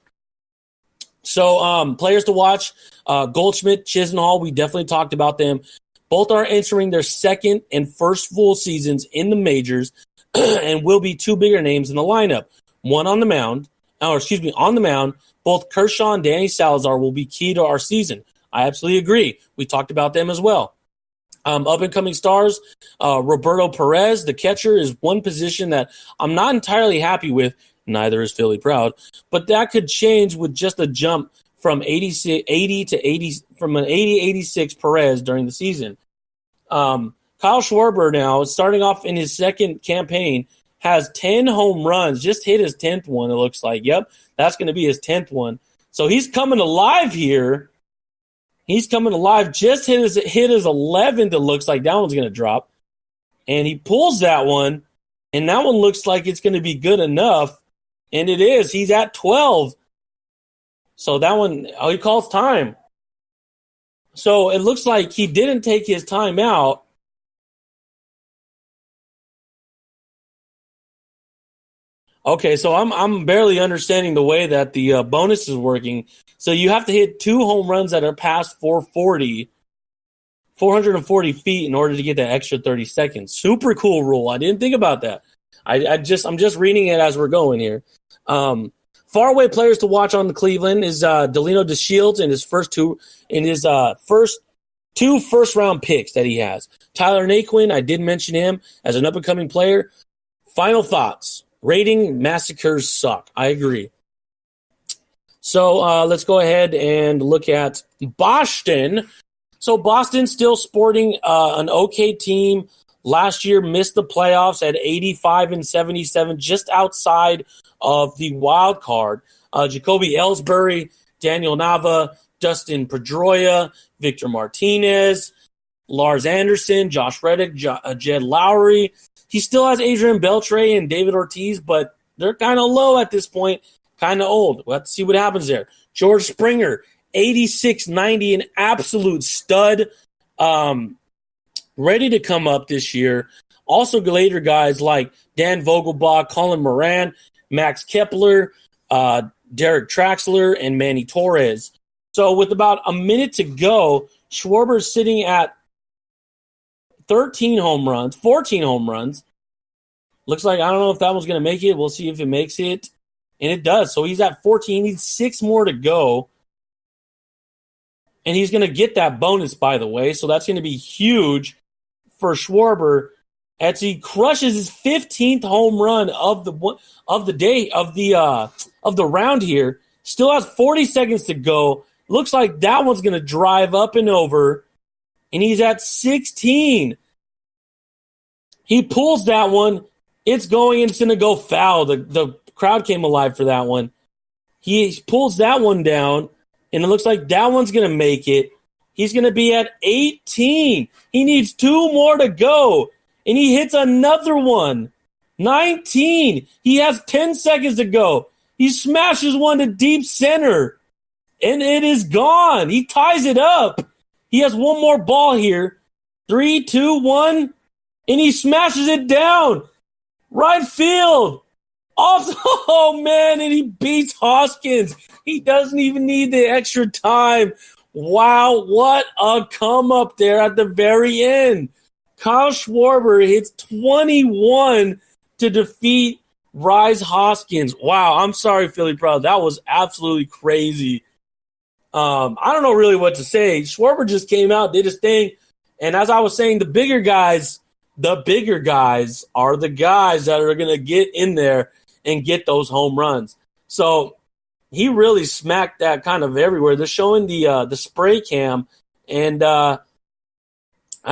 So players to watch, Goldschmidt, Chisenhall, we definitely talked about them. Both are entering their second and first full seasons in the majors and will be two bigger names in the lineup. One on the mound. On the mound, both Kershaw and Danny Salazar will be key to our season. I absolutely agree. We talked about them as well. Up-and-coming stars, Roberto Perez, the catcher, is one position that I'm not entirely happy with. Neither is Philly Proud. But that could change with just a jump from 80-86 Perez during the season. Kyle Schwarber now, starting off in his second campaign, has 10 home runs, just hit his 10th one, it looks like. Yep, that's going to be his 10th one. So he's coming alive here. He's coming alive. Just hit his 11th, it looks like. That one's going to drop. And he pulls that one, and that one looks like it's going to be good enough. And it is. He's at 12. So that one, he calls time. So it looks like he didn't take his time out. Okay, so I'm barely understanding the way that the bonus is working. So you have to hit 2 home runs that are past 440 feet in order to get that extra 30 seconds. Super cool rule. I didn't think about that. I'm just reading it as we're going here. Faraway players to watch on the Cleveland is Delino DeShields in his first two first-round picks that he has. Tyler Naquin, I did mention him as an up-and-coming player. Final thoughts. Rating massacres suck. I agree. So let's go ahead and look at Boston. So Boston still sporting an okay team. Last year missed the playoffs at 85-77, just outside of the wild card. Jacoby Ellsbury, Daniel Nava, Dustin Pedroia, Victor Martinez, Lars Anderson, Josh Reddick, Jed Lowry. He still has Adrian Beltre and David Ortiz, but they're kind of low at this point, kind of old. We'll have to see what happens there. George Springer, 86-90, an absolute stud, ready to come up this year. Also later guys like Dan Vogelbach, Colin Moran, Max Kepler, Derek Traxler, and Manny Torres. So with about a minute to go, Schwarber's sitting at 14 home runs. Looks like, I don't know if that one's going to make it. We'll see if it makes it. And it does. So he's at 14. He needs 6 more to go. And he's going to get that bonus, by the way. So that's going to be huge for Schwarber as he crushes his 15th home run of the round here. Still has 40 seconds to go. Looks like that one's going to drive up and over. And he's at 16. He pulls that one. It's going and it's going to go foul. The crowd came alive for that one. He pulls that one down, and it looks like that one's going to make it. He's going to be at 18. He needs 2 more to go, and he hits another one. 19. He has 10 seconds to go. He smashes one to deep center, and it is gone. He ties it up. He has one more ball here. 3, 2, 1, and he smashes it down. Right field. Oh, man, and he beats Hoskins. He doesn't even need the extra time. Wow, what a come up there at the very end. Kyle Schwarber hits 21 to defeat Rhys Hoskins. Wow, I'm sorry, Philly Proud. That was absolutely crazy. I don't know really what to say. Schwarber just came out, did his thing, and as I was saying, the bigger guys are the guys that are going to get in there and get those home runs. So he really smacked that kind of everywhere. They're showing the spray cam, and I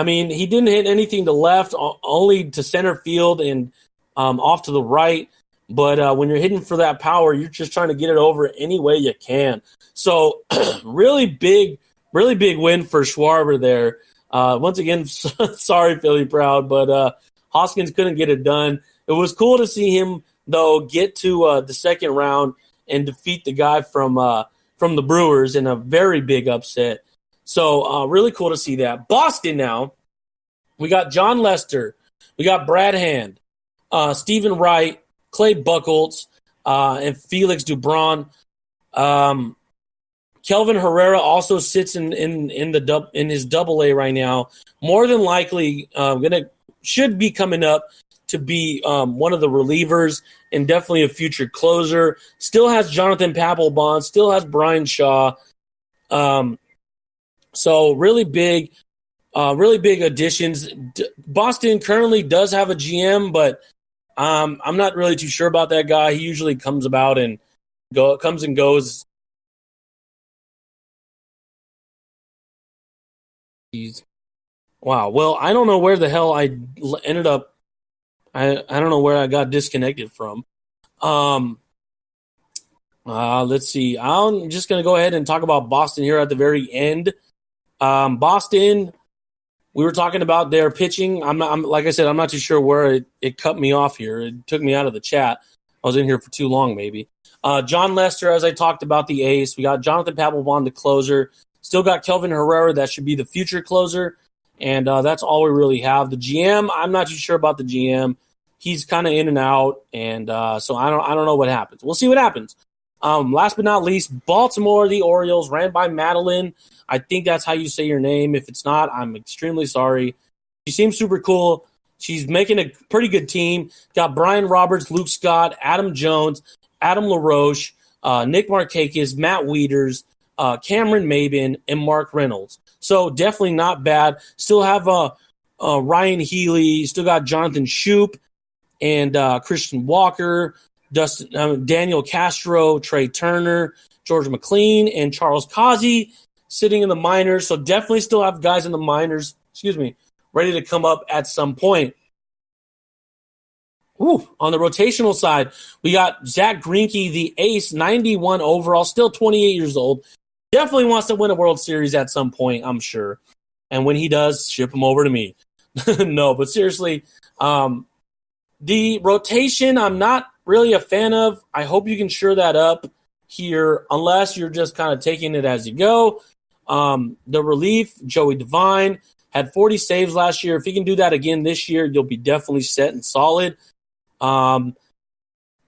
mean, he didn't hit anything to left, only to center field and off to the right. But when you're hitting for that power, you're just trying to get it over any way you can. So really big win for Schwarber there. Once again, sorry, Philly Proud, but Hoskins couldn't get it done. It was cool to see him, though, get to the second round and defeat the guy from the Brewers in a very big upset. So really cool to see that. Boston now, we got John Lester, we got Brad Hand, Stephen Wright, Clay Buchholz, and Felix Dubron. Kelvin Herrera also sits in his Double-A right now. More than likely, should be coming up to be one of the relievers and definitely a future closer. Still has Jonathan Papelbon, still has Brian Shaw. So really big additions. Boston currently does have a GM, but I'm not really too sure about that guy. He usually comes about and comes and goes. Wow. Well, I don't know where the hell I ended up. I don't know where I got disconnected from. Let's see. I'm just going to go ahead and talk about Boston here at the very end. Boston, we were talking about their pitching. I'm like I said, I'm not too sure where it cut me off here. It took me out of the chat. I was in here for too long, maybe. John Lester, as I talked about, the ace. We got Jonathan Papelbon, the closer. Still got Kelvin Herrera. That should be the future closer. And that's all we really have. The GM, I'm not too sure about the GM. He's kind of in and out, and so I don't know what happens. We'll see what happens. Last but not least, Baltimore, the Orioles, ran by Madeline. I think that's how you say your name. If it's not, I'm extremely sorry. She seems super cool. She's making a pretty good team. Got Brian Roberts, Luke Scott, Adam Jones, Adam LaRoche, Nick Markakis, Matt Wieters, Cameron Maben, and Mark Reynolds. So definitely not bad. Still have Ryan Healy. Still got Jonathan Shoup and Christian Walker, Daniel Castro, Trey Turner, George McLean, and Charles Causey sitting in the minors. So definitely still have guys in the minors, ready to come up at some point. On the rotational side, we got Zach Greinke, the ace, 91 overall, still 28 years old. Definitely wants to win a World Series at some point, I'm sure. And when he does, ship him over to me. No, but seriously, the rotation I'm not really a fan of. I hope you can shore that up here, unless you're just kind of taking it as you go. The relief, Joey Devine, had 40 saves last year. If he can do that again this year, you'll be definitely set and solid.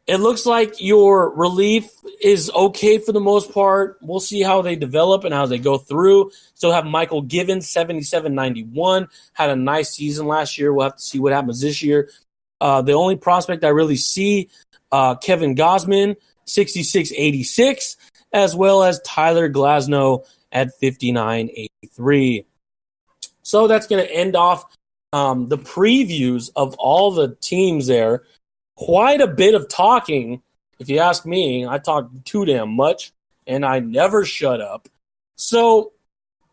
It looks like your relief is okay for the most part. We'll see how they develop and how they go through. Still have Michael Givens, 77-91. Had a nice season last year. We'll have to see what happens this year. The only prospect I really see, Kevin Gausman, 66-86, as well as Tyler Glasnow at 59-83. So that's going to end off the previews of all the teams there. Quite a bit of talking, if you ask me. I talk too damn much, and I never shut up. So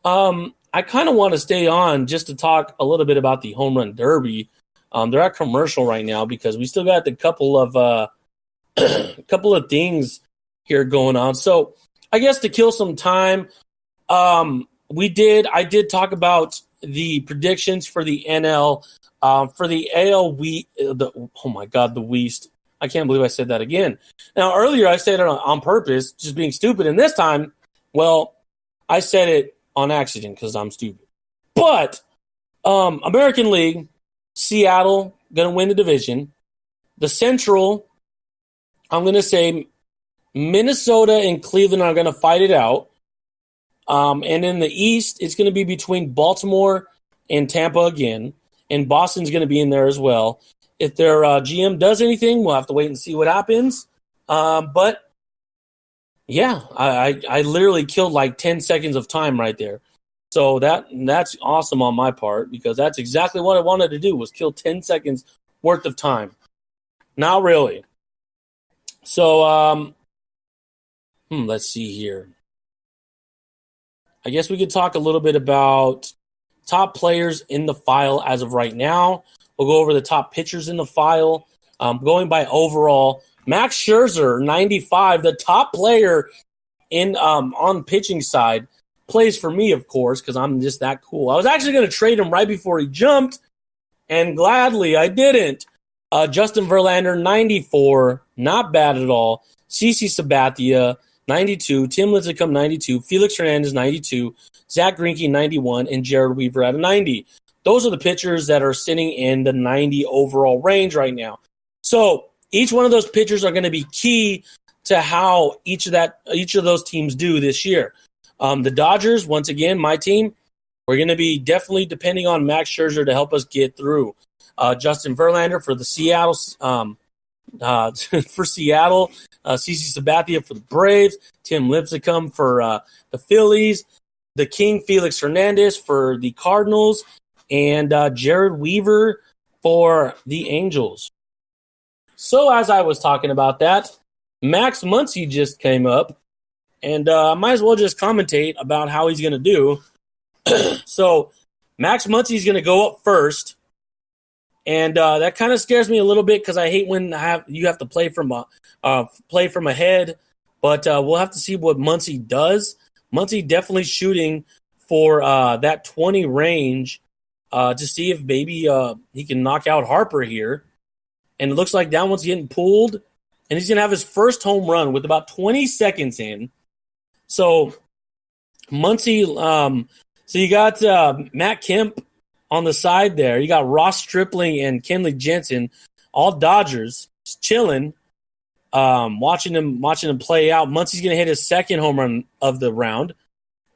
I kind of want to stay on just to talk a little bit about the Home Run Derby. They're at commercial right now because we still got the couple of things here going on. So I guess to kill some time, I did talk about the predictions for the NL. For the AL, the West. I can't believe I said that again. Now, earlier I said it on purpose, just being stupid. And this time, well, I said it on accident because I'm stupid. But American League, Seattle, going to win the division. The Central, I'm going to say Minnesota and Cleveland are going to fight it out. And in the East, it's going to be between Baltimore and Tampa again. And Boston's going to be in there as well. If their GM does anything, we'll have to wait and see what happens. But, yeah, I literally killed like 10 seconds of time right there. So that's awesome on my part because that's exactly what I wanted to do was kill 10 seconds worth of time. Not really. So, let's see here. I guess we could talk a little bit about top players in the file as of right now. We'll go over the top pitchers in the file. Going by overall, Max Scherzer, 95, the top player in on pitching side, plays for me, of course, because I'm just that cool. I was actually going to trade him right before he jumped, and gladly I didn't. Justin Verlander, 94, not bad at all. CC Sabathia, 92. Tim Lincecum, 92. Felix Hernandez, 92. Zach Greinke, 91. And Jared Weaver at a 90. Those are the pitchers that are sitting in the 90 overall range right now. So each one of those pitchers are going to be key to how each of those teams do this year. The Dodgers, once again, my team, we're going to be definitely depending on Max Scherzer to help us get through. Justin Verlander for the Seattle, CC Sabathia for the Braves, Tim Lincecum for the Phillies, the King Felix Hernandez for the Cardinals, and Jared Weaver for the Angels. So as I was talking about that, Max Muncy just came up, and I might as well just commentate about how he's going to do. So Max Muncy is going to go up first. And that kind of scares me a little bit because I hate when you have to play from ahead. But we'll have to see what Muncy does. Muncy definitely shooting for that 20 range to see if maybe he can knock out Harper here. And it looks like that one's getting pulled. And he's going to have his first home run with about 20 seconds in. So Muncy, so you got Matt Kemp on the side there. You got Ross Stripling and Kenley Jensen, all Dodgers, just chilling, watching them play out. Muncy's going to hit his second home run of the round,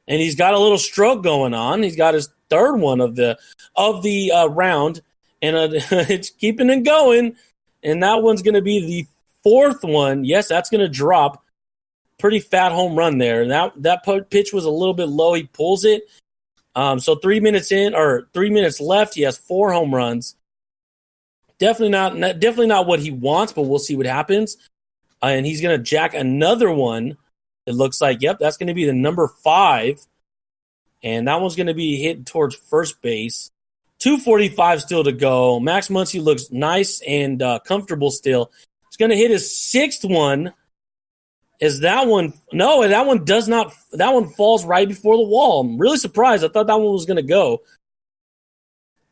and he's got a little stroke going on. He's got his third one of the round, and it's keeping it going. And that one's going to be the fourth one. Yes, that's going to drop. Pretty fat home run there. That pitch was a little bit low. He pulls it. So 3 minutes left. He has 4 home runs. Definitely not what he wants, but we'll see what happens. And he's going to jack another one. It looks like, yep, that's going to be the number 5. And that one's going to be hit towards first base. 2:45 still to go. Max Muncy looks nice and comfortable still. He's going to hit his 6th one. Is that one? No, that one does not. That one falls right before the wall. I'm really surprised. I thought that one was going to go.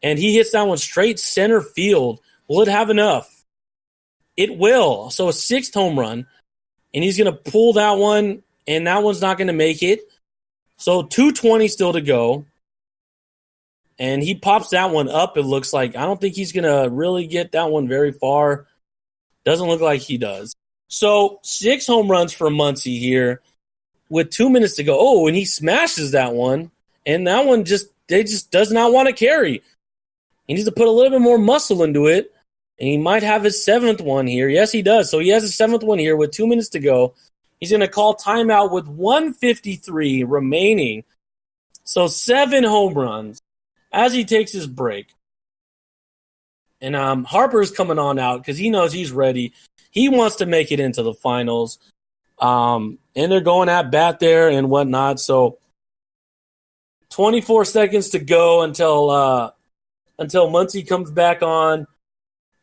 And he hits that one straight center field. Will it have enough? It will. So a 6th home run. And he's going to pull that one, and that one's not going to make it. So 2:20 still to go. And he pops that one up, it looks like. I don't think he's going to really get that one very far. Doesn't look like he does. So 6 home runs for Muncy here with 2 minutes to go. Oh, and he smashes that one. And that one just does not want to carry. He needs to put a little bit more muscle into it. And he might have his 7th one here. Yes, he does. So he has his 7th one here with 2 minutes to go. He's going to call timeout with 1:53 remaining. So 7 home runs as he takes his break. And Harper's coming on out because he knows he's ready. He wants to make it into the finals. And they're going at bat there and whatnot. So 24 seconds to go until Muncy comes back on.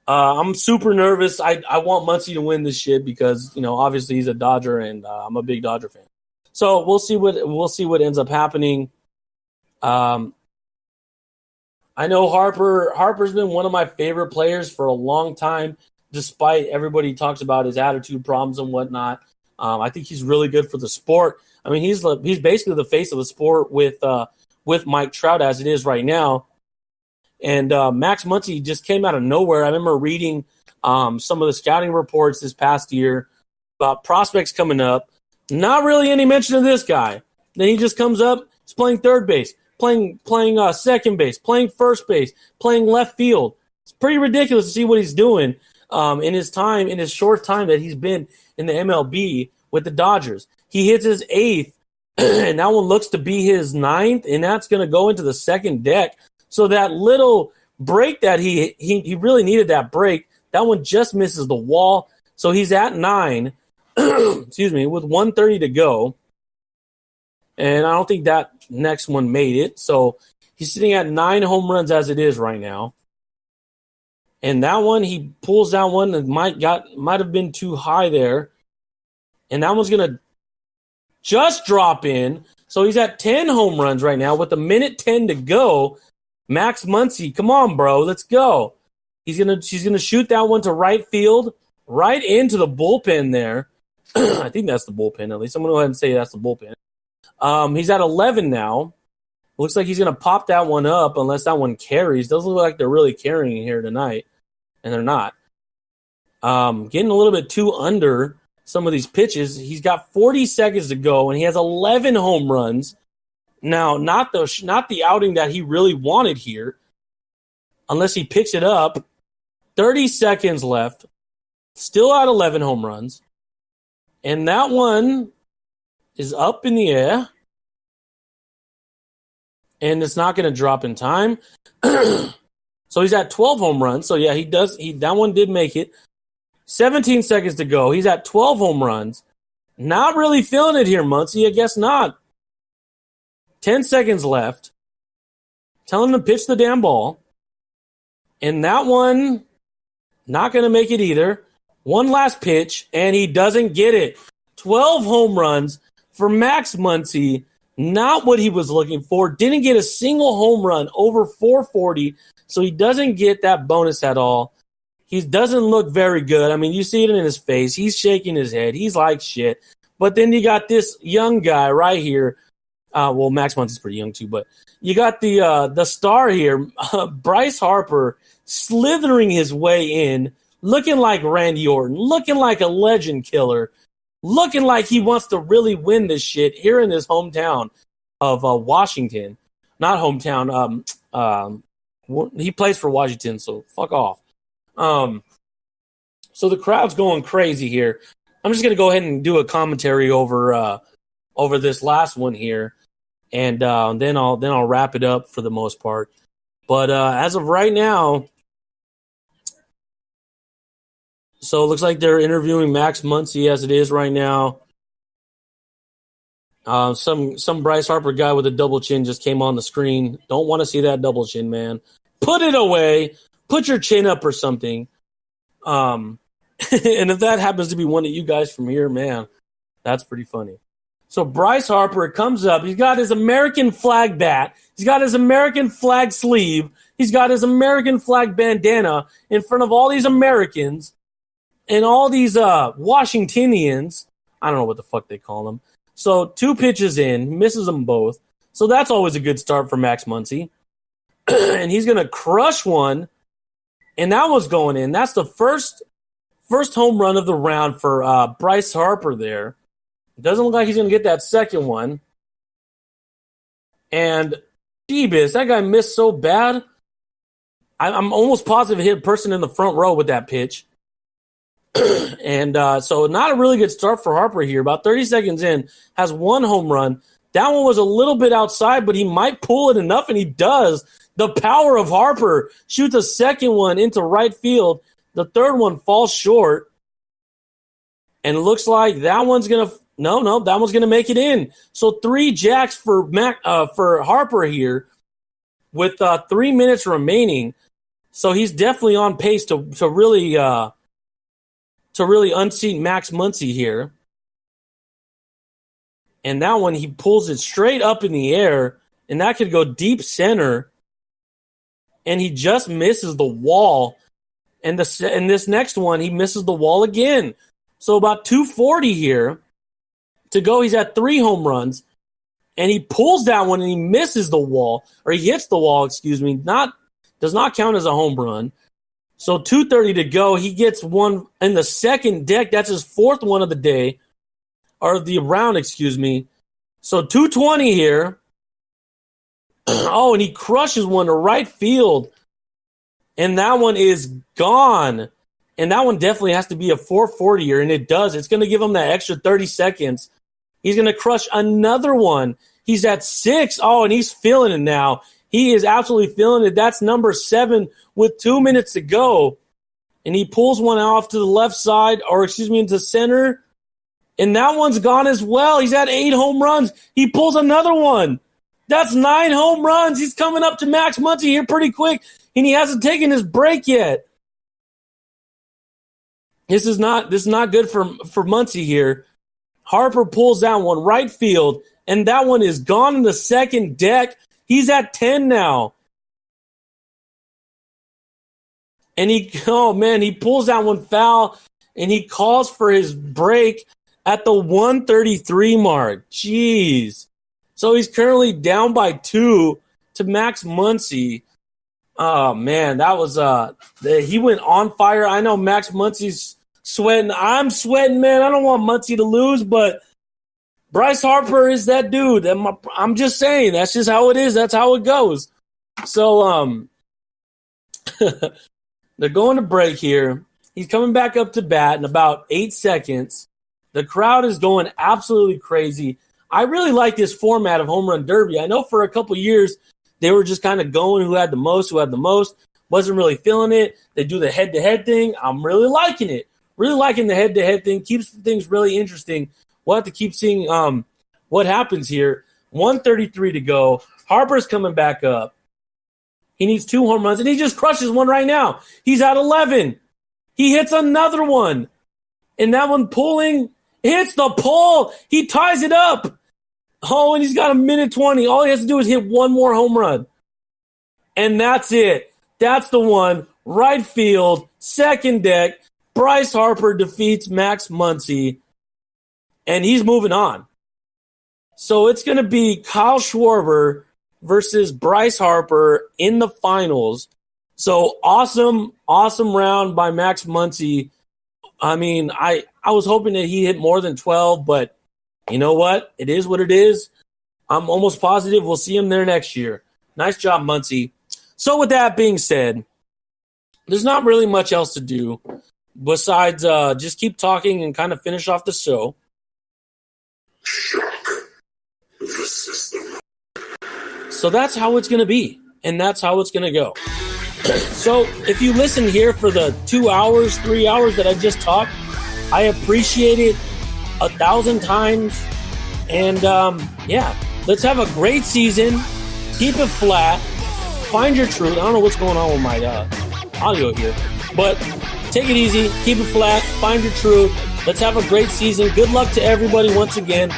I'm super nervous. I want Muncy to win this shit because, obviously he's a Dodger and I'm a big Dodger fan. So we'll see what ends up happening. I know Harper's been one of my favorite players for a long time, despite everybody talks about his attitude problems and whatnot. I think he's really good for the sport. I mean, he's basically the face of the sport with Mike Trout as it is right now. And Max Muncy just came out of nowhere. I remember reading some of the scouting reports this past year about prospects coming up. Not really any mention of this guy. Then he just comes up, he's playing third base, playing second base, playing first base, playing left field. It's pretty ridiculous to see what he's doing in his short time that he's been in the MLB with the Dodgers. He hits his 8th, and that one looks to be his 9th, and that's going to go into the second deck. So that little break that he really needed that break, that one just misses the wall. So he's at 9, excuse me, with 1:30 to go. And I don't think that next one made it. So he's sitting at 9 home runs as it is right now. And that one, he pulls that one that might have been too high there. And that one's going to just drop in. So he's at 10 home runs right now with a minute 10 to go. Max Muncy, come on, bro, let's go. She's gonna shoot that one to right field, right into the bullpen there. I think that's the bullpen, at least. I'm going to go ahead and say that's the bullpen. He's at 11 now. Looks like he's going to pop that one up unless that one carries. Doesn't look like they're really carrying here tonight, and they're not. Getting a little bit too under some of these pitches. He's got 40 seconds to go, and he has 11 home runs. Now, not the outing that he really wanted here, unless he picks it up. 30 seconds left. Still at 11 home runs. And that one is up in the air. And it's not going to drop in time. So he's at 12 home runs. So, yeah, that one did make it. 17 seconds to go. He's at 12 home runs. Not really feeling it here, Muncy. I guess not. 10 seconds left. Tell him to pitch the damn ball. And that one, not going to make it either. One last pitch, and he doesn't get it. 12 home runs for Max Muncy. Not what he was looking for. Didn't get a single home run over 440, so he doesn't get that bonus at all. He doesn't look very good. I mean, you see it in his face. He's shaking his head. He's like shit. But then you got this young guy right here. Well, Max Muncy's pretty young too, but you got the star here, Bryce Harper, slithering his way in, looking like Randy Orton, looking like a legend killer, looking like he wants to really win this shit here in his hometown of Washington. Not hometown. He plays for Washington, so fuck off. So the crowd's going crazy here. I'm just going to go ahead and do a commentary over this last one here, and then I'll wrap it up for the most part. But as of right now, so it looks like they're interviewing Max Muncy as it is right now. Some Bryce Harper guy with a double chin just came on the screen. Don't want to see that double chin, man. Put it away. Put your chin up or something. And if that happens to be one of you guys from here, man, that's pretty funny. So Bryce Harper comes up. He's got his American flag bat. He's got his American flag sleeve. He's got his American flag bandana in front of all these Americans and all these Washingtonians. I don't know what the fuck they call them. So 2 pitches in, misses them both. So that's always a good start for Max Muncy. And he's going to crush one. And that one's going in. That's the first home run of the round for Bryce Harper there. It doesn't look like he's going to get that second one. And, jeebus, that guy missed so bad. I'm almost positive he hit a person in the front row with that pitch. And so not a really good start for Harper here. About 30 seconds in, has 1 home run. That one was a little bit outside, but he might pull it enough, and he does. The power of Harper shoots a second one into right field. The third one falls short. And it looks like that one's going to – no, that one's going to make it in. So 3 jacks for Harper here with 3 minutes remaining. So he's definitely on pace to really unseat Max Muncy here. And that one, he pulls it straight up in the air, and that could go deep center. And he just misses the wall. And this next one, he misses the wall again. So about 240 here to go. He's at 3 home runs. And he pulls that one and he misses the wall. Or he hits the wall, excuse me. Does not count as a home run. So 2:30 to go. He gets one in the second deck. That's his 4th one of the day. Or the round, excuse me. So 2:20 here. Oh, and he crushes one to right field. And that one is gone. And that one definitely has to be a 440er, and it does. It's going to give him that extra 30 seconds. He's going to crush another one. He's at 6. Oh, and he's feeling it now. He is absolutely feeling it. That's number 7 with 2 minutes to go. And he pulls one off to the left side, or excuse me, into center. And that one's gone as well. He's at 8 home runs. He pulls another one. That's 9 home runs. He's coming up to Max Muncy here pretty quick, and he hasn't taken his break yet. This is not good for Muncie here. Harper pulls down one right field, and that one is gone in the second deck. He's at 10 now. And he pulls down one foul, and he calls for his break at the 133 mark. Jeez. So he's currently down by 2 to Max Muncie. Oh, man, that was he went on fire. I know Max Muncie's sweating. I'm sweating, man. I don't want Muncie to lose, but Bryce Harper is that dude. I'm just saying. That's just how it is. That's how it goes. So they're going to break here. He's coming back up to bat in about 8 seconds. The crowd is going absolutely crazy. I really like this format of Home Run Derby. I know for a couple years they were just kind of going who had the most. Wasn't really feeling it. They do the head-to-head thing. I'm really liking it. Really liking the head-to-head thing. Keeps things really interesting. We'll have to keep seeing what happens here. 133 to go. Harper's coming back up. He needs 2 home runs, and he just crushes one right now. He's at 11. He hits another one. And that one pulling hits the pole. He ties it up. Oh, and he's got a minute 20. All he has to do is hit one more home run. And that's it. That's the one. Right field, second deck. Bryce Harper defeats Max Muncie, and he's moving on. So it's going to be Kyle Schwarber versus Bryce Harper in the finals. So awesome round by Max Muncie. I mean, I was hoping that he hit more than 12, but you know what? It is what it is. I'm almost positive we'll see him there next year. Nice job, Muncie. So with that being said, there's not really much else to do besides just keep talking and kind of finish off the show. Shock the system. So that's how it's going to be, and that's how it's going to go. So if you listen here for the 2 hours, 3 hours that I just talked, I appreciate it 1,000 times. And, let's have a great season. Keep it flat. Find your truth. I don't know what's going on with my audio here, but take it easy. Keep it flat. Find your truth. Let's have a great season. Good luck to everybody once again,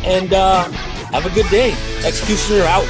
and have a good day. Executioner out.